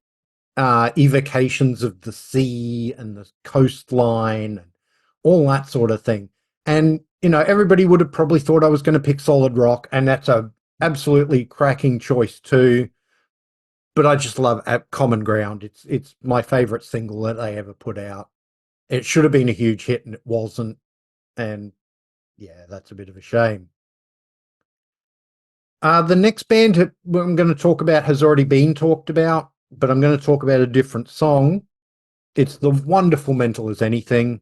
evocations of the sea and the coastline and all that sort of thing. And, you know, everybody would have probably thought I was going to pick solid rock, and that's a absolutely cracking choice too. But I just love Common Ground. It's my favorite single that they ever put out. It should have been a huge hit and it wasn't. And yeah, that's a bit of a shame. The next band I'm going to talk about has already been talked about, but I'm going to talk about a different song. It's the wonderful Mental as Anything.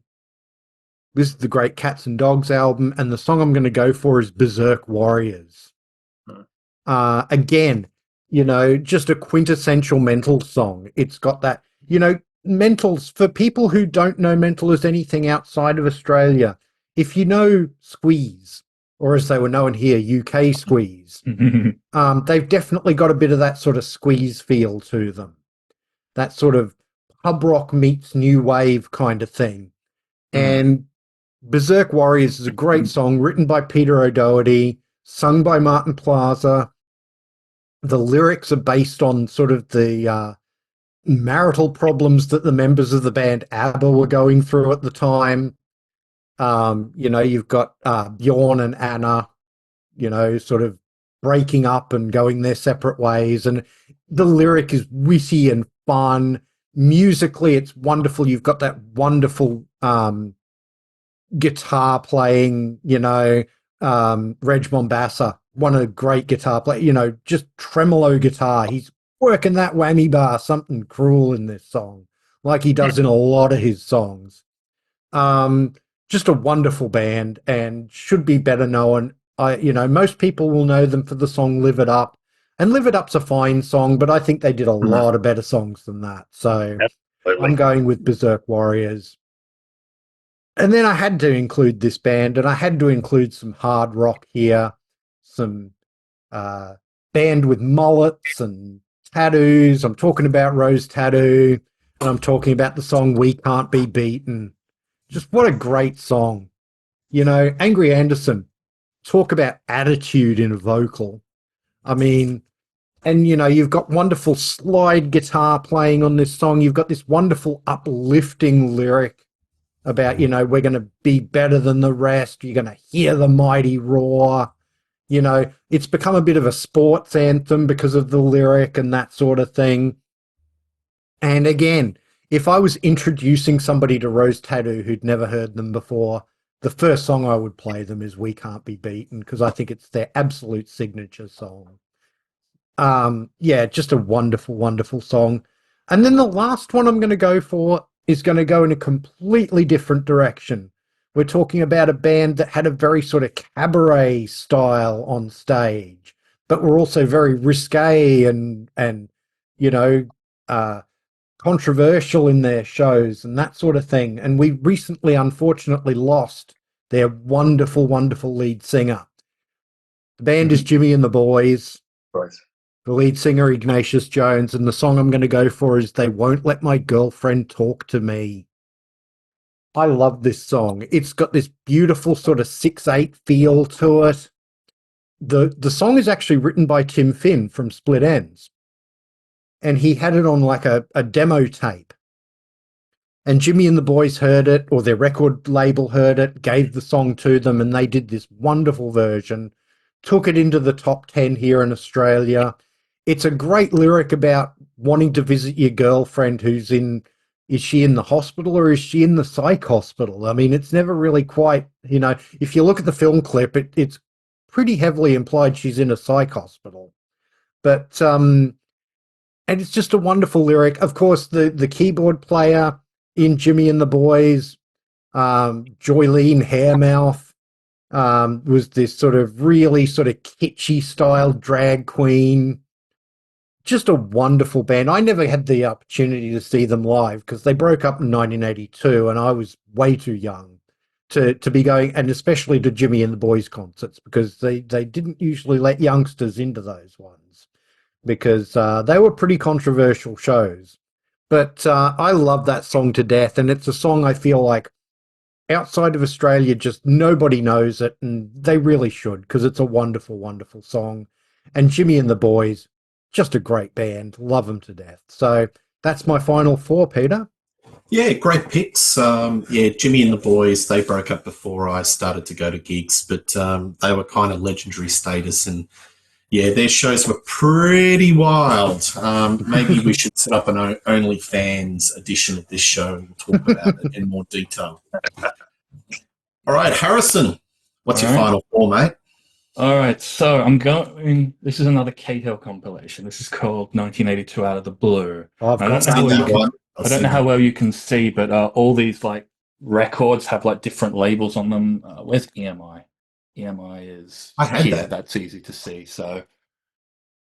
This is the great Cats and Dogs album, and the song I'm going to go for is Berserk Warriors. Again, you know, just a quintessential Mental song. It's got that, you know, Mentals, for people who don't know Mental as Anything outside of Australia, if you know Squeeze, or as they were known here, UK Squeeze, they've definitely got a bit of that sort of Squeeze feel to them. That sort of pub rock meets new wave kind of thing. And Berserk Warriors is a great song written by Peter O'Doherty, sung by Martin Plaza. The lyrics are based on sort of the marital problems that the members of the band ABBA were going through at the time. You know, you've got Bjorn and Anna, you know, sort of breaking up and going their separate ways. And the lyric is witty and fun. Musically, it's wonderful. You've got that wonderful guitar playing, you know, Reg Mombassa, one of the great guitar players, you know, just tremolo guitar. He's working that whammy bar, something cruel in this song, like he does in a lot of his songs. Just a wonderful band and should be better known. You know, most people will know them for the song Live It Up, and Live It Up's a fine song, but I think they did a lot of better songs than that. So absolutely. I'm going with Berserk Warriors. And then I had to include this band, and I had to include some hard rock here, some band with mullets and tattoos. I'm talking about Rose Tattoo, and I'm talking about the song We Can't Be Beaten. Just what a great song. You know, Angry Anderson, talk about attitude in a vocal. I mean, And, you know, you've got wonderful slide guitar playing on this song. You've got this wonderful uplifting lyric about, you know, we're going to be better than the rest. You're going to hear the mighty roar. You know, it's become a bit of a sports anthem because of the lyric and that sort of thing. And again, if I was introducing somebody to Rose Tattoo who'd never heard them before, the first song I would play them is We Can't Be Beaten, because I think it's their absolute signature song. Yeah, just a wonderful, wonderful song. And then the last one I'm going to go for is going to go in a completely different direction. We're talking about a band that had a very sort of cabaret style on stage, but were also very risque and you know, controversial in their shows and that sort of thing. And we recently, unfortunately, lost their wonderful, wonderful lead singer. The band is Jimmy and the Boys.
Right.
The lead singer, Ignatius Jones, and the song I'm going to go for is They Won't Let My Girlfriend Talk to Me. I love this song. It's got this beautiful sort of 6/8 feel to it. The song is actually written by Tim Finn from Split Enz, and he had it on like a demo tape. And Jimmy and the Boys heard it, or their record label heard it, gave the song to them, and they did this wonderful version, took it into the top 10 here in Australia. It's a great lyric about wanting to visit your girlfriend who's is she in the hospital or is she in the psych hospital? I mean, it's never really quite, you know, if you look at the film clip, it's pretty heavily implied she's in a psych hospital. But, and it's just a wonderful lyric. Of course, the keyboard player in Jimmy and the Boys, Joylene Hairmouth, was this sort of really sort of kitschy style drag queen. Just a wonderful band. I never had the opportunity to see them live because they broke up in 1982 and I was way too young to be going, and especially to Jimmy and the Boys concerts, because they didn't usually let youngsters into those ones because they were pretty controversial shows. But I love that song to death, and it's a song I feel like outside of Australia, just nobody knows it, and they really should, because it's a wonderful, wonderful song. And Jimmy and the Boys, just a great band. Love them to death. So that's my final four, Peter.
Yeah, great picks. Yeah, Jimmy and the Boys, they broke up before I started to go to gigs, but they were kind of legendary status, and yeah, their shows were pretty wild. Maybe we should set up an OnlyFans edition of this show and talk about it in more detail. All right, Harrison, what's your final four, mate?
All right, so I'm going. This is another K-Hill compilation. This is called 1982 Out of the Blue.
Oh,
I don't know how well you can see, but all these like records have like different labels on them. Where's EMI? EMI is here. That's easy to see. So,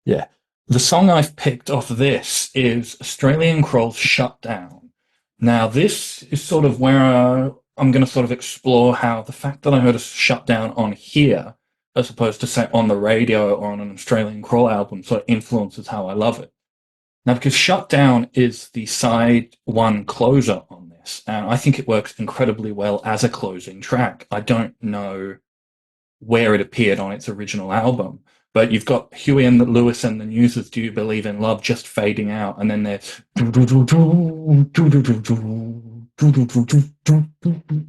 yeah. The song I've picked off this is Australian Crawl's Shut Down. Now, this is sort of where I'm going to sort of explore how the fact that I heard a Shut Down on here, as opposed to, say, on the radio or on an Australian Crawl album, sort of influences how I love it. Now, because Shut Down is the side one closer on this, and I think it works incredibly well as a closing track. I don't know where it appeared on its original album, but you've got Huey and Lewis and the News's Do You Believe in Love just fading out, and then they're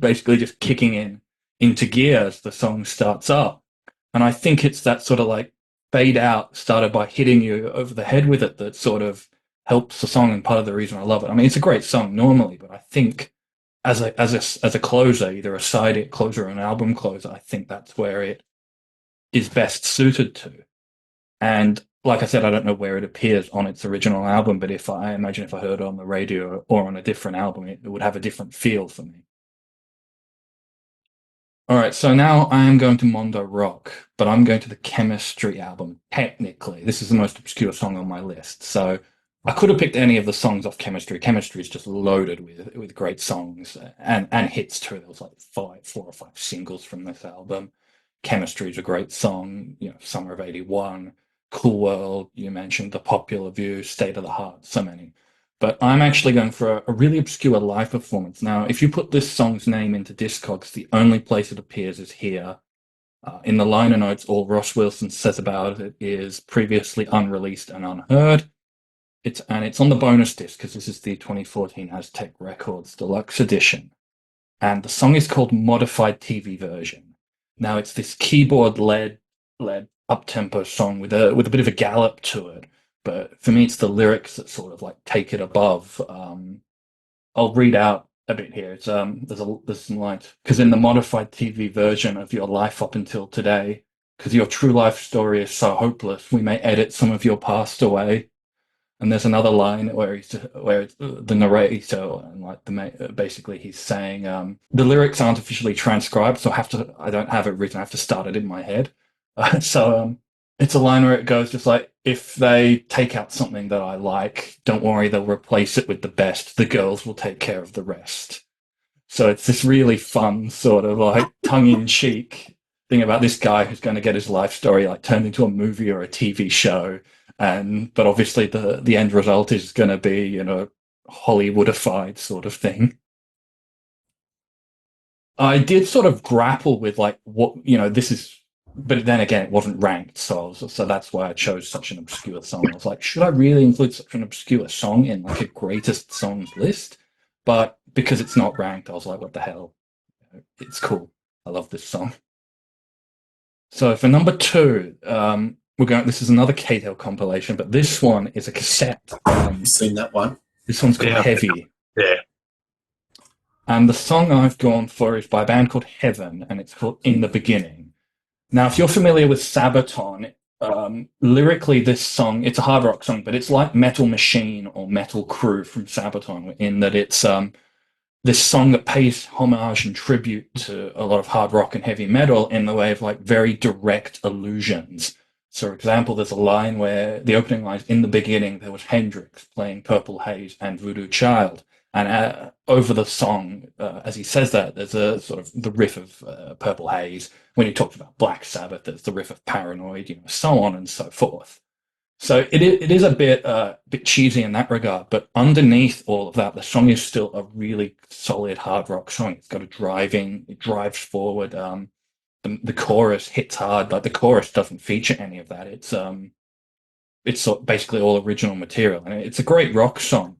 basically just kicking into gear as the song starts up. And I think it's that sort of like fade out started by hitting you over the head with it that sort of helps the song, and part of the reason I love it. I mean, it's a great song normally, but I think as a closer, either a side closer or an album closer, I think that's where it is best suited to. And like I said, I don't know where it appears on its original album, but if I heard it on the radio or on a different album, it would have a different feel for me. All right, so now I am going to Mondo Rock, but I'm going to the Chemistry album. Technically, this is the most obscure song on my list, so I could have picked any of the songs off Chemistry. Chemistry is just loaded with great songs and hits too. There was like 4 or 5 singles from this album. Chemistry is a great song. You know, Summer of '81, Cool World. You mentioned The Popular View, State of the Heart. So many. But I'm actually going for a really obscure live performance. Now, if you put this song's name into Discogs, the only place it appears is here In the liner notes, all Ross Wilson says about it is previously unreleased and unheard. It's on the bonus disc because this is the 2014 Aztec Records Deluxe Edition. And the song is called Modified TV Version. Now, it's this keyboard-led up-tempo song with a bit of a gallop to it. But for me, it's the lyrics that sort of like take it above. I'll read out a bit here. It's there's some lines. Because in the modified TV version of your life up until today, because your true life story is so hopeless, we may edit some of your past away. And there's another line where it's the narrator and like basically he's saying the lyrics aren't officially transcribed, so I don't have it written. I have to start it in my head. So it's a line where it goes just like, if they take out something that I like, don't worry, they'll replace it with the best. The girls will take care of the rest. So it's this really fun sort of like tongue-in-cheek thing about this guy who's going to get his life story like turned into a movie or a TV show. But obviously the end result is going to be, you know, Hollywoodified sort of thing. I did sort of grapple with like what, you know, this is, but then again, it wasn't ranked, so that's why I chose such an obscure song. I was like, should I really include such an obscure song in like a greatest songs list? But because it's not ranked, I was like, what the hell? It's cool. I love this song. So for number 2, this is another K-Tail compilation, but this one is a cassette.
You've seen that one?
This one's called Heavy.
Yeah.
And the song I've gone for is by a band called Heaven, and it's called In the Beginning. Now, if you're familiar with Sabaton, lyrically this song, it's a hard rock song, but it's like Metal Machine or Metal Crew from Sabaton in that it's this song that pays homage and tribute to a lot of hard rock and heavy metal in the way of like very direct allusions. So, for example, there's a line where the opening line is, in the beginning, there was Hendrix playing Purple Haze and Voodoo Child. And over the song, as he says that, there's a sort of the riff of Purple Haze. When he talks about Black Sabbath, there's the riff of Paranoid, you know, so on and so forth. So it is a bit cheesy in that regard, but underneath all of that, the song is still a really solid hard rock song. It's got a driving, it drives forward. The chorus hits hard. Like the chorus doesn't feature any of that. It's basically all original material, and it's a great rock song.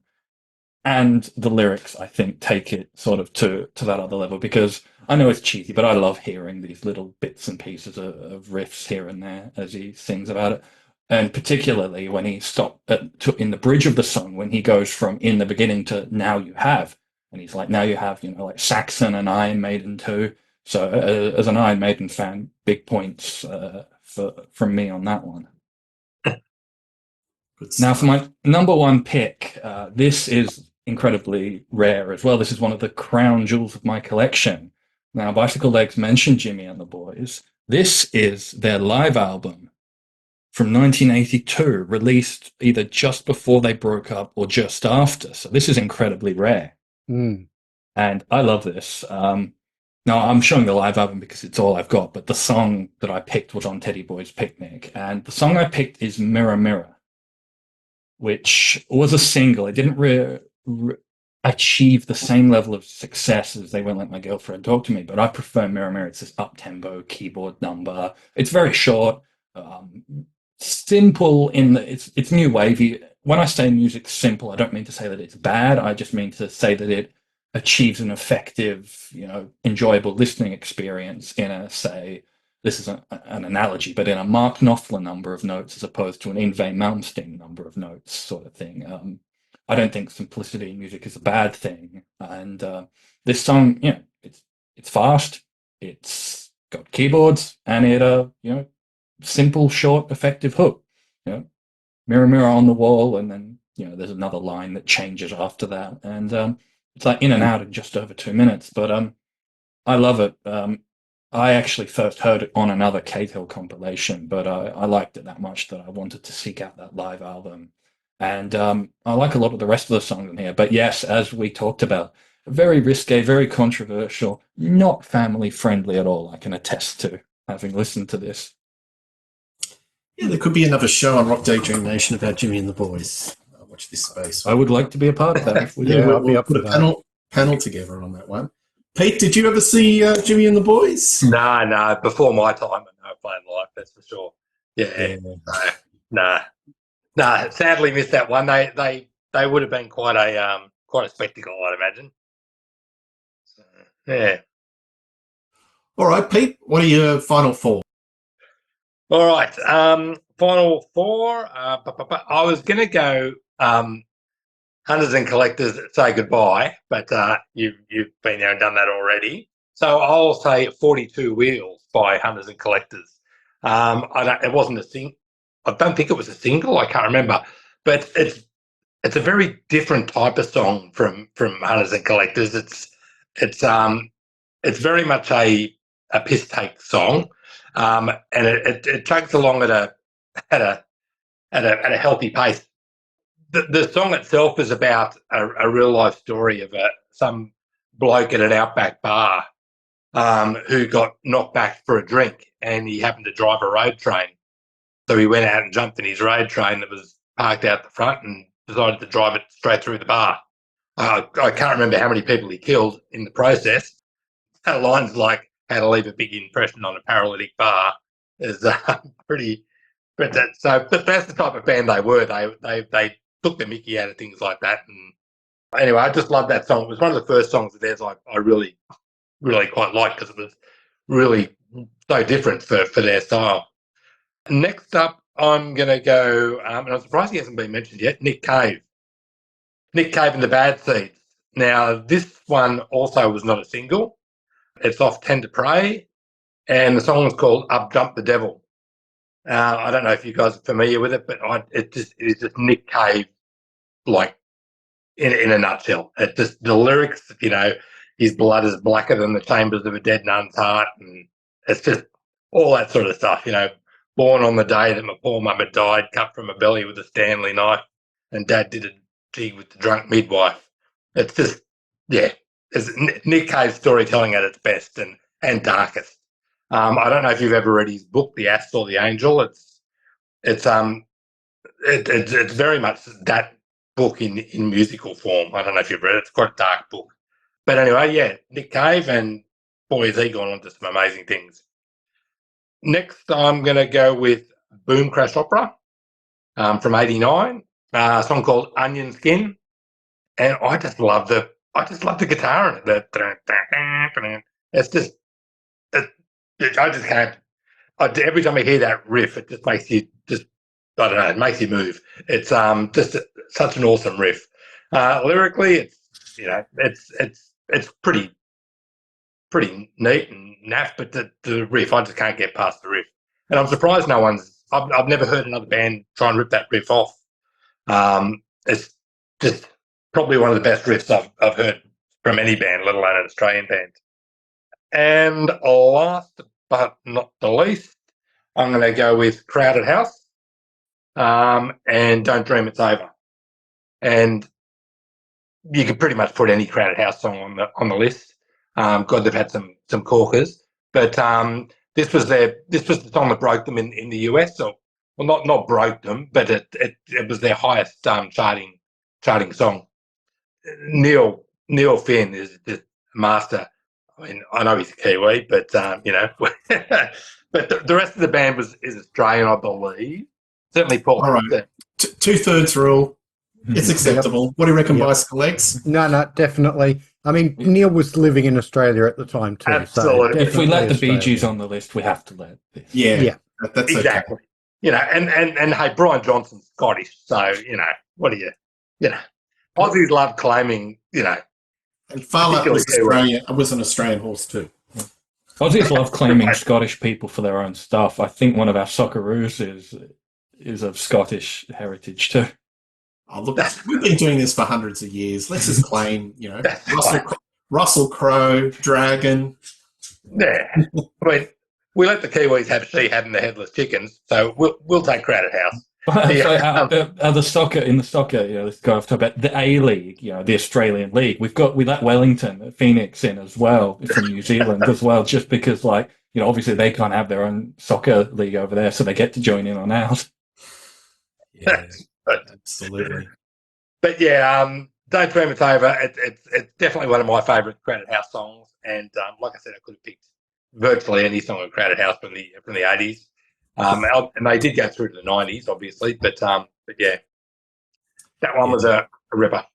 And the lyrics, I think, take it sort of to that other level, because I know it's cheesy, but I love hearing these little bits and pieces of riffs here and there as he sings about it. And particularly when he stopped in the bridge of the song, when he goes from in the beginning to now you have, and he's like, now you have, you know, like Saxon and Iron Maiden too. So as an Iron Maiden fan, big points from me on that one. Now for my number 1 pick, this is incredibly rare as well. This is one of the crown jewels of my collection. Now, Bicyclelegs mentioned Jimmy and the Boys. This is their live album from 1982, released either just before they broke up or just after. So this is incredibly rare. And I love this. Now, I'm showing the live album because it's all I've got, but the song that I picked was on Teddy Boy's Picnic. And the song I picked is Mirror Mirror, which was a single. It didn't achieve the same level of success as They Won't Let My Girlfriend Talk to Me, but I prefer Mirror Mirror. It's this up-tempo keyboard number. It's very short, simple it's new wavy. When I say music's simple, I don't mean to say that it's bad. I just mean to say that it achieves an effective, you know, enjoyable listening experience in a, say, this is an analogy, but in a Mark Knopfler number of notes as opposed to an Yngwie Malmsteen number of notes sort of thing. I don't think simplicity in music is a bad thing. And this song, you know, it's fast, it's got keyboards, and it, you know, simple, short, effective hook. You know, mirror, mirror on the wall, and then, you know, there's another line that changes after that. And it's like in and out in just over 2 minutes. But I love it. I actually first heard it on another K-Tail compilation, but I liked it that much that I wanted to seek out that live album. And I like a lot of the rest of the songs in here. But yes, as we talked about, very risque, very controversial, not family friendly at all. I can attest to having listened to this.
Yeah, there could be another show on Rock Daydream Nation about Jimmy and the Boys. Watch this space.
I would like to be a part of that.
We'll put a panel together on that one. Pete, did you ever see Jimmy and the Boys?
No, before my time, no playing live, that's for sure. Yeah. No. Sadly missed that one. They would have been quite a spectacle, I'd imagine. So, yeah.
All right, Pete, what are your final four?
All right. Final four. I was going to go Hunters and Collectors Say Goodbye, but you've been there and done that already. So I'll say 42 Wheels by Hunters and Collectors. It wasn't a single. I don't think it was a single. I can't remember, but it's a very different type of song from Hunters and Collectors. It's very much a piss take song, and it chugs along at a healthy pace. The song itself is about a real life story of some bloke at an outback bar who got knocked back for a drink, and he happened to drive a road train. So he went out and jumped in his road train that was parked out the front and decided to drive it straight through the bar. I can't remember how many people he killed in the process. Lines like "how to leave a big impression on a paralytic bar" is pretty. But that's the type of band they were. They took the mickey out of things like that. And anyway, I just love that song. It was one of the first songs of theirs I really, really quite liked because it was really so different for their style. Next up, I'm going to go, and I'm surprised he hasn't been mentioned yet, Nick Cave. Nick Cave and the Bad Seeds. Now, this one also was not a single. It's off Tend to Pray, and the song is called Up Jump the Devil. I don't know if you guys are familiar with it, but it is just Nick Cave, like, in a nutshell. It's just the lyrics, his blood is blacker than the chambers of a dead nun's heart, and it's just all that sort of stuff, Born on the day that my poor mum had died, cut from a belly with a Stanley knife, and Dad did a jig with the drunk midwife. It's just, it's Nick Cave's storytelling at its best and darkest. I don't know if you've ever read his book, The Ass or the Angel. It's very much that book in musical form. I don't know if you've read it. It's quite a dark book. But anyway, Nick Cave, and boy, has he gone on to some amazing things. Next, I'm going to go with Boom Crash Opera from '89, a song called Onion Skin, and I just love the guitar in it. It's just, I just can't. Every time I hear that riff, it just makes you I don't know, it makes you move. It's just such an awesome riff. Lyrically, it's pretty neat and naff, but the riff, I just can't get past the riff. And I'm surprised I've never heard another band try and rip that riff off. It's just probably one of the best riffs I've heard from any band, let alone an Australian band. And last but not the least, I'm going to go with Crowded House and Don't Dream It's Over. And you could pretty much put any Crowded House song on the list. God, they've had some corkers, but this was the song that broke them in the US. So, well, not broke them, but it was their highest charting song. Neil Finn is just a master. I mean, I know he's a Kiwi, but but the rest of the band is Australian, I believe. Certainly, Paul.
All right, 2/3 rule. It's acceptable. What do you reckon, Bicyclelegs?
No, definitely. I mean, Neil was living in Australia at the time too.
Absolutely.
If we let the Bee Gees on the list, we have to let this.
Yeah. That's
exactly.
Okay.
And hey, Brian Johnson's Scottish, so what do you Aussies love claiming,
And Farlap was Australian. I was an Australian horse too.
Aussies love claiming Scottish people for their own stuff. I think one of our Socceroos is of Scottish heritage too.
Oh, look, we've been doing this for hundreds of years. Let's just claim, Russell Crowe, Dragon.
Yeah. I mean, we let the Kiwis have She Had and the Headless Chickens, so we'll take Crowded House.
The soccer, let's go off to about the A-League, the Australian League. We let Wellington, Phoenix in as well from New Zealand as well, just because obviously they can't have their own soccer league over there, so they get to join in on ours.
Yeah, absolutely.
But Don't Dream It's Over. It's definitely one of my favourite Crowded House songs, and like I said, I could have picked virtually any song of Crowded House from the 80s, and they did go through to the 90s, obviously, but yeah, that one was a ripper.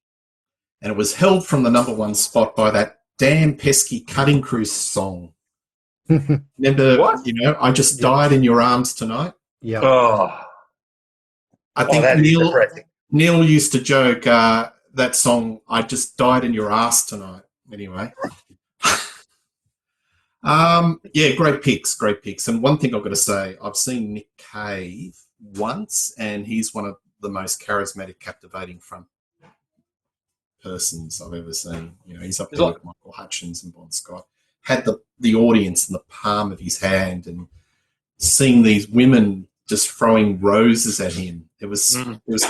And it was held from the #1 spot by that damn pesky Cutting Crew song. Remember,
What?
I Just Died in Your Arms Tonight.
Yeah.
Oh,
I think
that is depressing.
Neil used to joke that song, I Just Died in Your Ass Tonight. Anyway. Yeah, great picks. And one thing I've got to say, I've seen Nick Cave once, and he's one of the most charismatic, captivating front persons I've ever seen. He's up there with Michael Hutchins and Bon Scott. Had the audience in the palm of his hand, and seeing these women just throwing roses at him. It was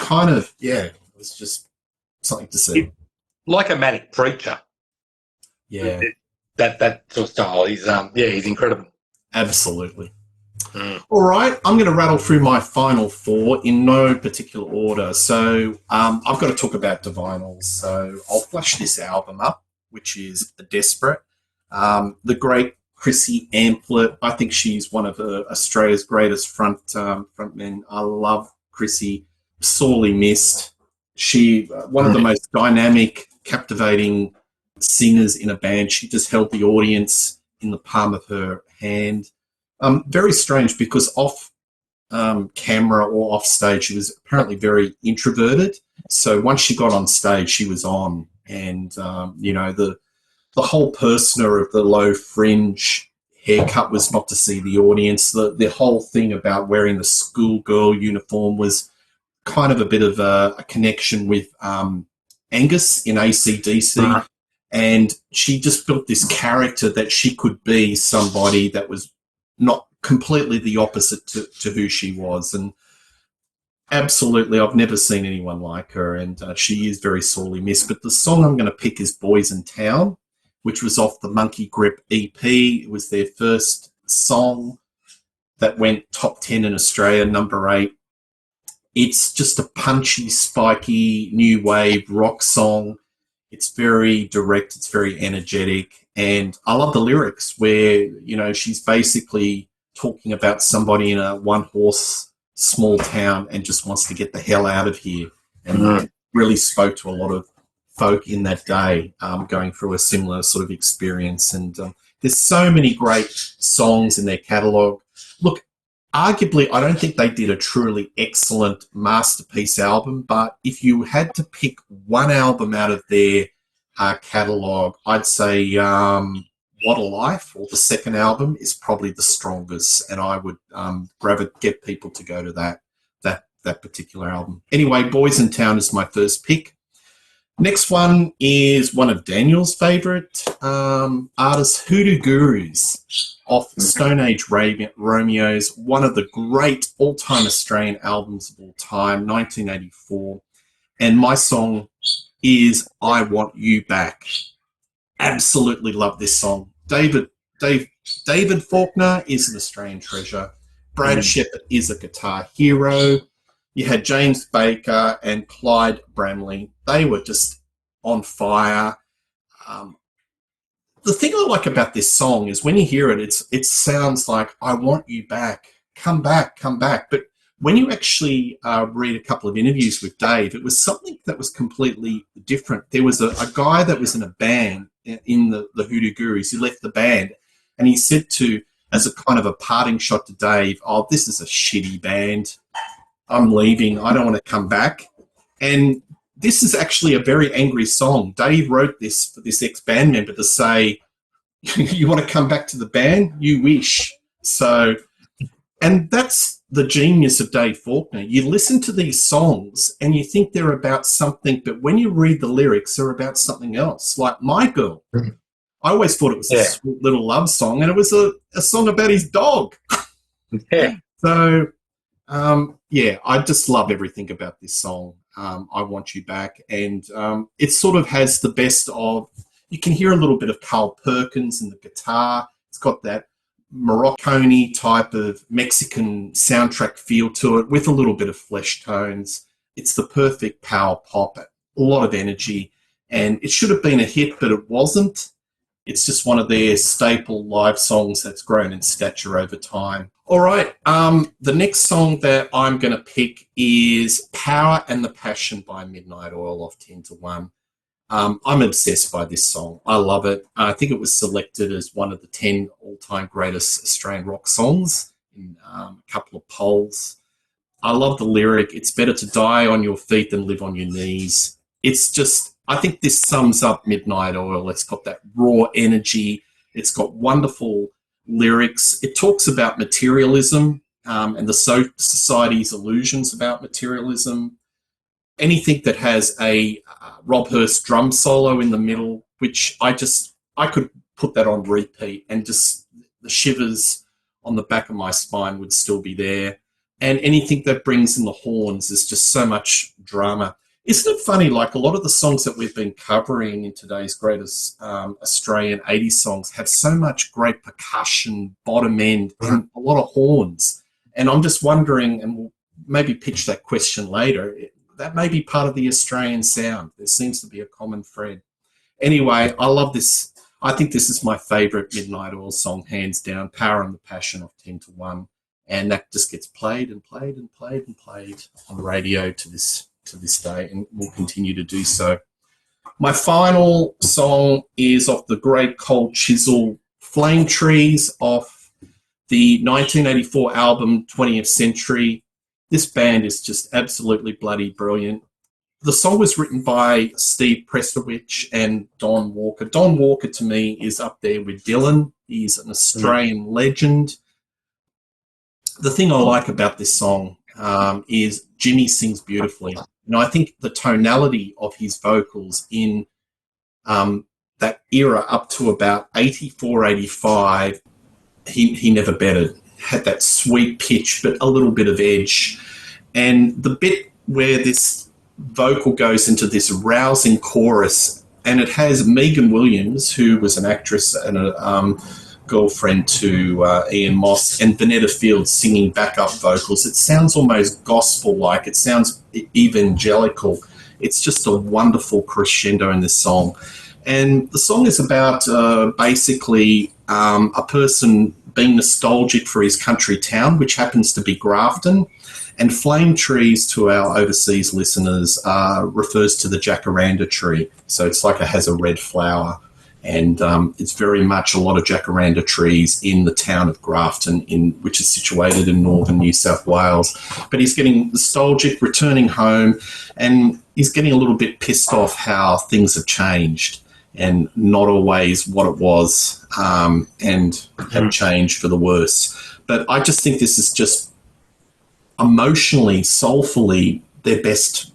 kind of, it was just something to see.
Like a manic preacher.
Yeah.
That sort of style. He's incredible.
Absolutely. All right, I'm going to rattle through my final 4 in no particular order. So I've got to talk about Divinyls. So I'll flash this album up, which is Desperate. The great Chrissy Amplet. I think she's one of Australia's greatest frontmen. I love Chrissy. Sorely missed. She one of the most dynamic, captivating singers in a band. She just held the audience in the palm of her hand. Very strange, because off camera or off stage, she was apparently very introverted. So once she got on stage, she was on. And, the whole persona of the low fringe haircut was not to see the audience. The whole thing about wearing the schoolgirl uniform was kind of a bit of a connection with Angus in AC/DC. And she just built this character that she could be somebody that was not completely the opposite to who she was. And absolutely, I've never seen anyone like her, and she is very sorely missed. But the song I'm going to pick is Boys in Town, which was off the Monkey Grip EP. It was their first song that went top 10 in Australia, #8. It's just a punchy, spiky, new wave rock song. It's very direct, it's very energetic, and I love the lyrics where, she's basically talking about somebody in a one-horse small town and just wants to get the hell out of here, and really spoke to a lot of folk in that day going through a similar sort of experience. And there's so many great songs in their catalogue. Look, arguably, I don't think they did a truly excellent masterpiece album, but if you had to pick one album out of their catalogue, I'd say What a Life, or the second album, is probably the strongest, and I would get people to go to that particular album. Anyway, Boys in Town is my first pick. Next one is one of Daniel's favourite artists, Hoodoo Gurus, off Stone Age Romeos, one of the great all-time Australian albums of all time, 1984. And my song is I Want You Back. Absolutely love this song. David Faulkner is an Australian treasure. Brad Shepherd is a guitar hero. You had James Baker and Clyde Bramley. They were just on fire. The thing I like about this song is when you hear it, it sounds like, I want you back. Come back, come back. But when you actually read a couple of interviews with Dave, it was something that was completely different. There was a guy that was in a band in the Hoodoo Gurus who left the band, and he said as a kind of a parting shot to Dave, oh, this is a shitty band. I'm leaving. I don't want to come back. And this is actually a very angry song. Dave wrote this for this ex-band member to say, you want to come back to the band? You wish. So, and that's the genius of Dave Faulkner. You listen to these songs and you think they're about something, but when you read the lyrics, they're about something else. Like My Girl. I always thought it was a sweet little love song, and it was a song about his dog.
Yeah.
So, I just love everything about this song, I Want You Back. And it sort of has the best of, you can hear a little bit of Carl Perkins in the guitar. It's got that Moroccan type of Mexican soundtrack feel to it with a little bit of flesh tones. It's the perfect power pop, a lot of energy. and it should have been a hit, but it wasn't. It's just one of their staple live songs that's grown in stature over time. All right, the next song that I'm going to pick is Power and the Passion by Midnight Oil off 10 to 1. I'm obsessed by this song. I love it. I think it was selected as one of the 10 all-time greatest Australian rock songs in a couple of polls. I love the lyric, it's better to die on your feet than live on your knees. It's just, I think this sums up Midnight Oil. It's got that raw energy. It's got wonderful lyrics. It talks about materialism and the society's illusions about materialism. Anything that has a Rob Hurst drum solo in the middle, which I could put that on repeat and just the shivers on the back of my spine would still be there. And anything that brings in the horns is just so much drama. Isn't it funny, like a lot of the songs that we've been covering in today's greatest Australian 80s songs have so much great percussion, bottom end, and a lot of horns. And I'm just wondering, and we'll maybe pitch that question later, that may be part of the Australian sound. There seems to be a common thread. Anyway, I love this. I think this is my favourite Midnight Oil song, hands down, Power and the Passion of 10 to 1. And that just gets played and played and played and played on the radio to this day, and will continue to do so. My final song is off the great Cold Chisel, Flame Trees, off the 1984 album 20th Century. This band is just absolutely bloody brilliant. The song was written by Steve Prestowich and Don Walker. Don Walker, to me, is up there with Dylan. He's an Australian legend. The thing I like about this song is Jimmy sings beautifully. I think the tonality of his vocals in that era up to about 84, 85, he never bettered. Had that sweet pitch, but a little bit of edge. And the bit where this vocal goes into this rousing chorus, and it has Megan Williams, who was an actress and a girlfriend to Ian Moss, and Vanetta Fields singing backup vocals. It sounds almost gospel-like. It sounds evangelical. It's just a wonderful crescendo in this song. And the song is about basically a person being nostalgic for his country town, which happens to be Grafton. And flame trees, to our overseas listeners, refers to the jacaranda tree. So it's like it has a red flower. And it's very much a lot of jacaranda trees in the town of Grafton, which is situated in northern New South Wales. But he's getting nostalgic, returning home, and he's getting a little bit pissed off how things have changed and not always what it was, and have changed for the worse. But I just think this is just emotionally, soulfully their best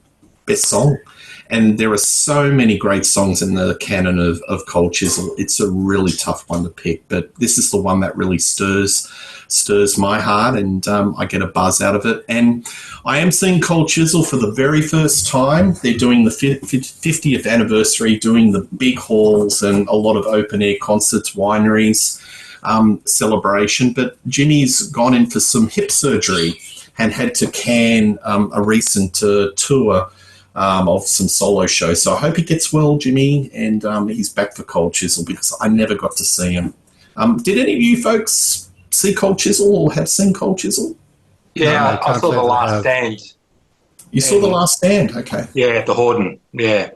song. And there are so many great songs in the canon of Cold Chisel. It's a really tough one to pick, but this is the one that really stirs my heart, and I get a buzz out of it. And I am seeing Cold Chisel for the very first time. They're doing the 50th anniversary, doing the big halls and a lot of open-air concerts, wineries, celebration. But Jimmy's gone in for some hip surgery and had to can a recent tour of some solo shows. So I hope he gets well, Jimmy, and he's back for Cold Chisel, because I never got to see him. Did any of you folks see Cold Chisel or have seen Cold Chisel?
Yeah, I saw The Last Stand.
You saw The Last Stand? Okay.
Yeah, at the Horden, yeah.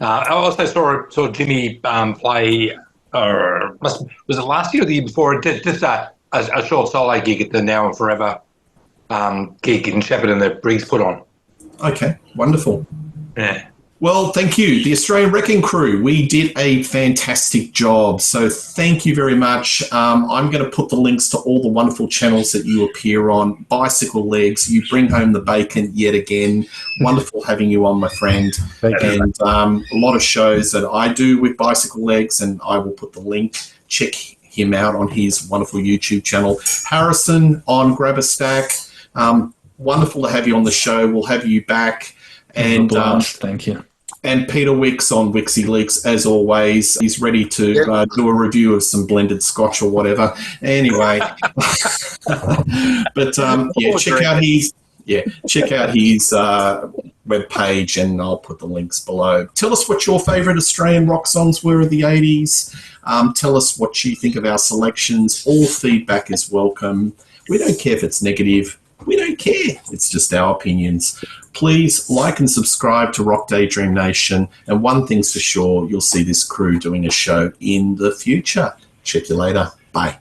I also saw Jimmy play, was it last year or the year before? Just a short solo gig at the Now and Forever gig in Shepparton that Briggs put on.
Okay, wonderful.
Yeah.
Well, thank you. The Australian Wrecking Crew, we did a fantastic job. So thank you very much. I'm going to put the links to all the wonderful channels that you appear on. Bicyclelegs, you bring home the bacon yet again. Wonderful having you on, my friend.
Thank you.
And a lot of shows that I do with Bicyclelegs, and I will put the link. Check him out on his wonderful YouTube channel. Harrison on Grab a Stack. Wonderful to have you on the show. We'll have you back. And
thank you.
And Peter Wicks on Wixxyleaks, as always. He's ready to do a review of some blended scotch or whatever. Anyway, but check out his webpage, and I'll put the links below. Tell us what your favourite Australian rock songs were of the 80s. Tell us what you think of our selections. All feedback is welcome. We don't care if it's negative. We don't care. It's just our opinions. Please like and subscribe to Rock Daydream Nation. And one thing's for sure, you'll see this crew doing a show in the future. Check you later. Bye.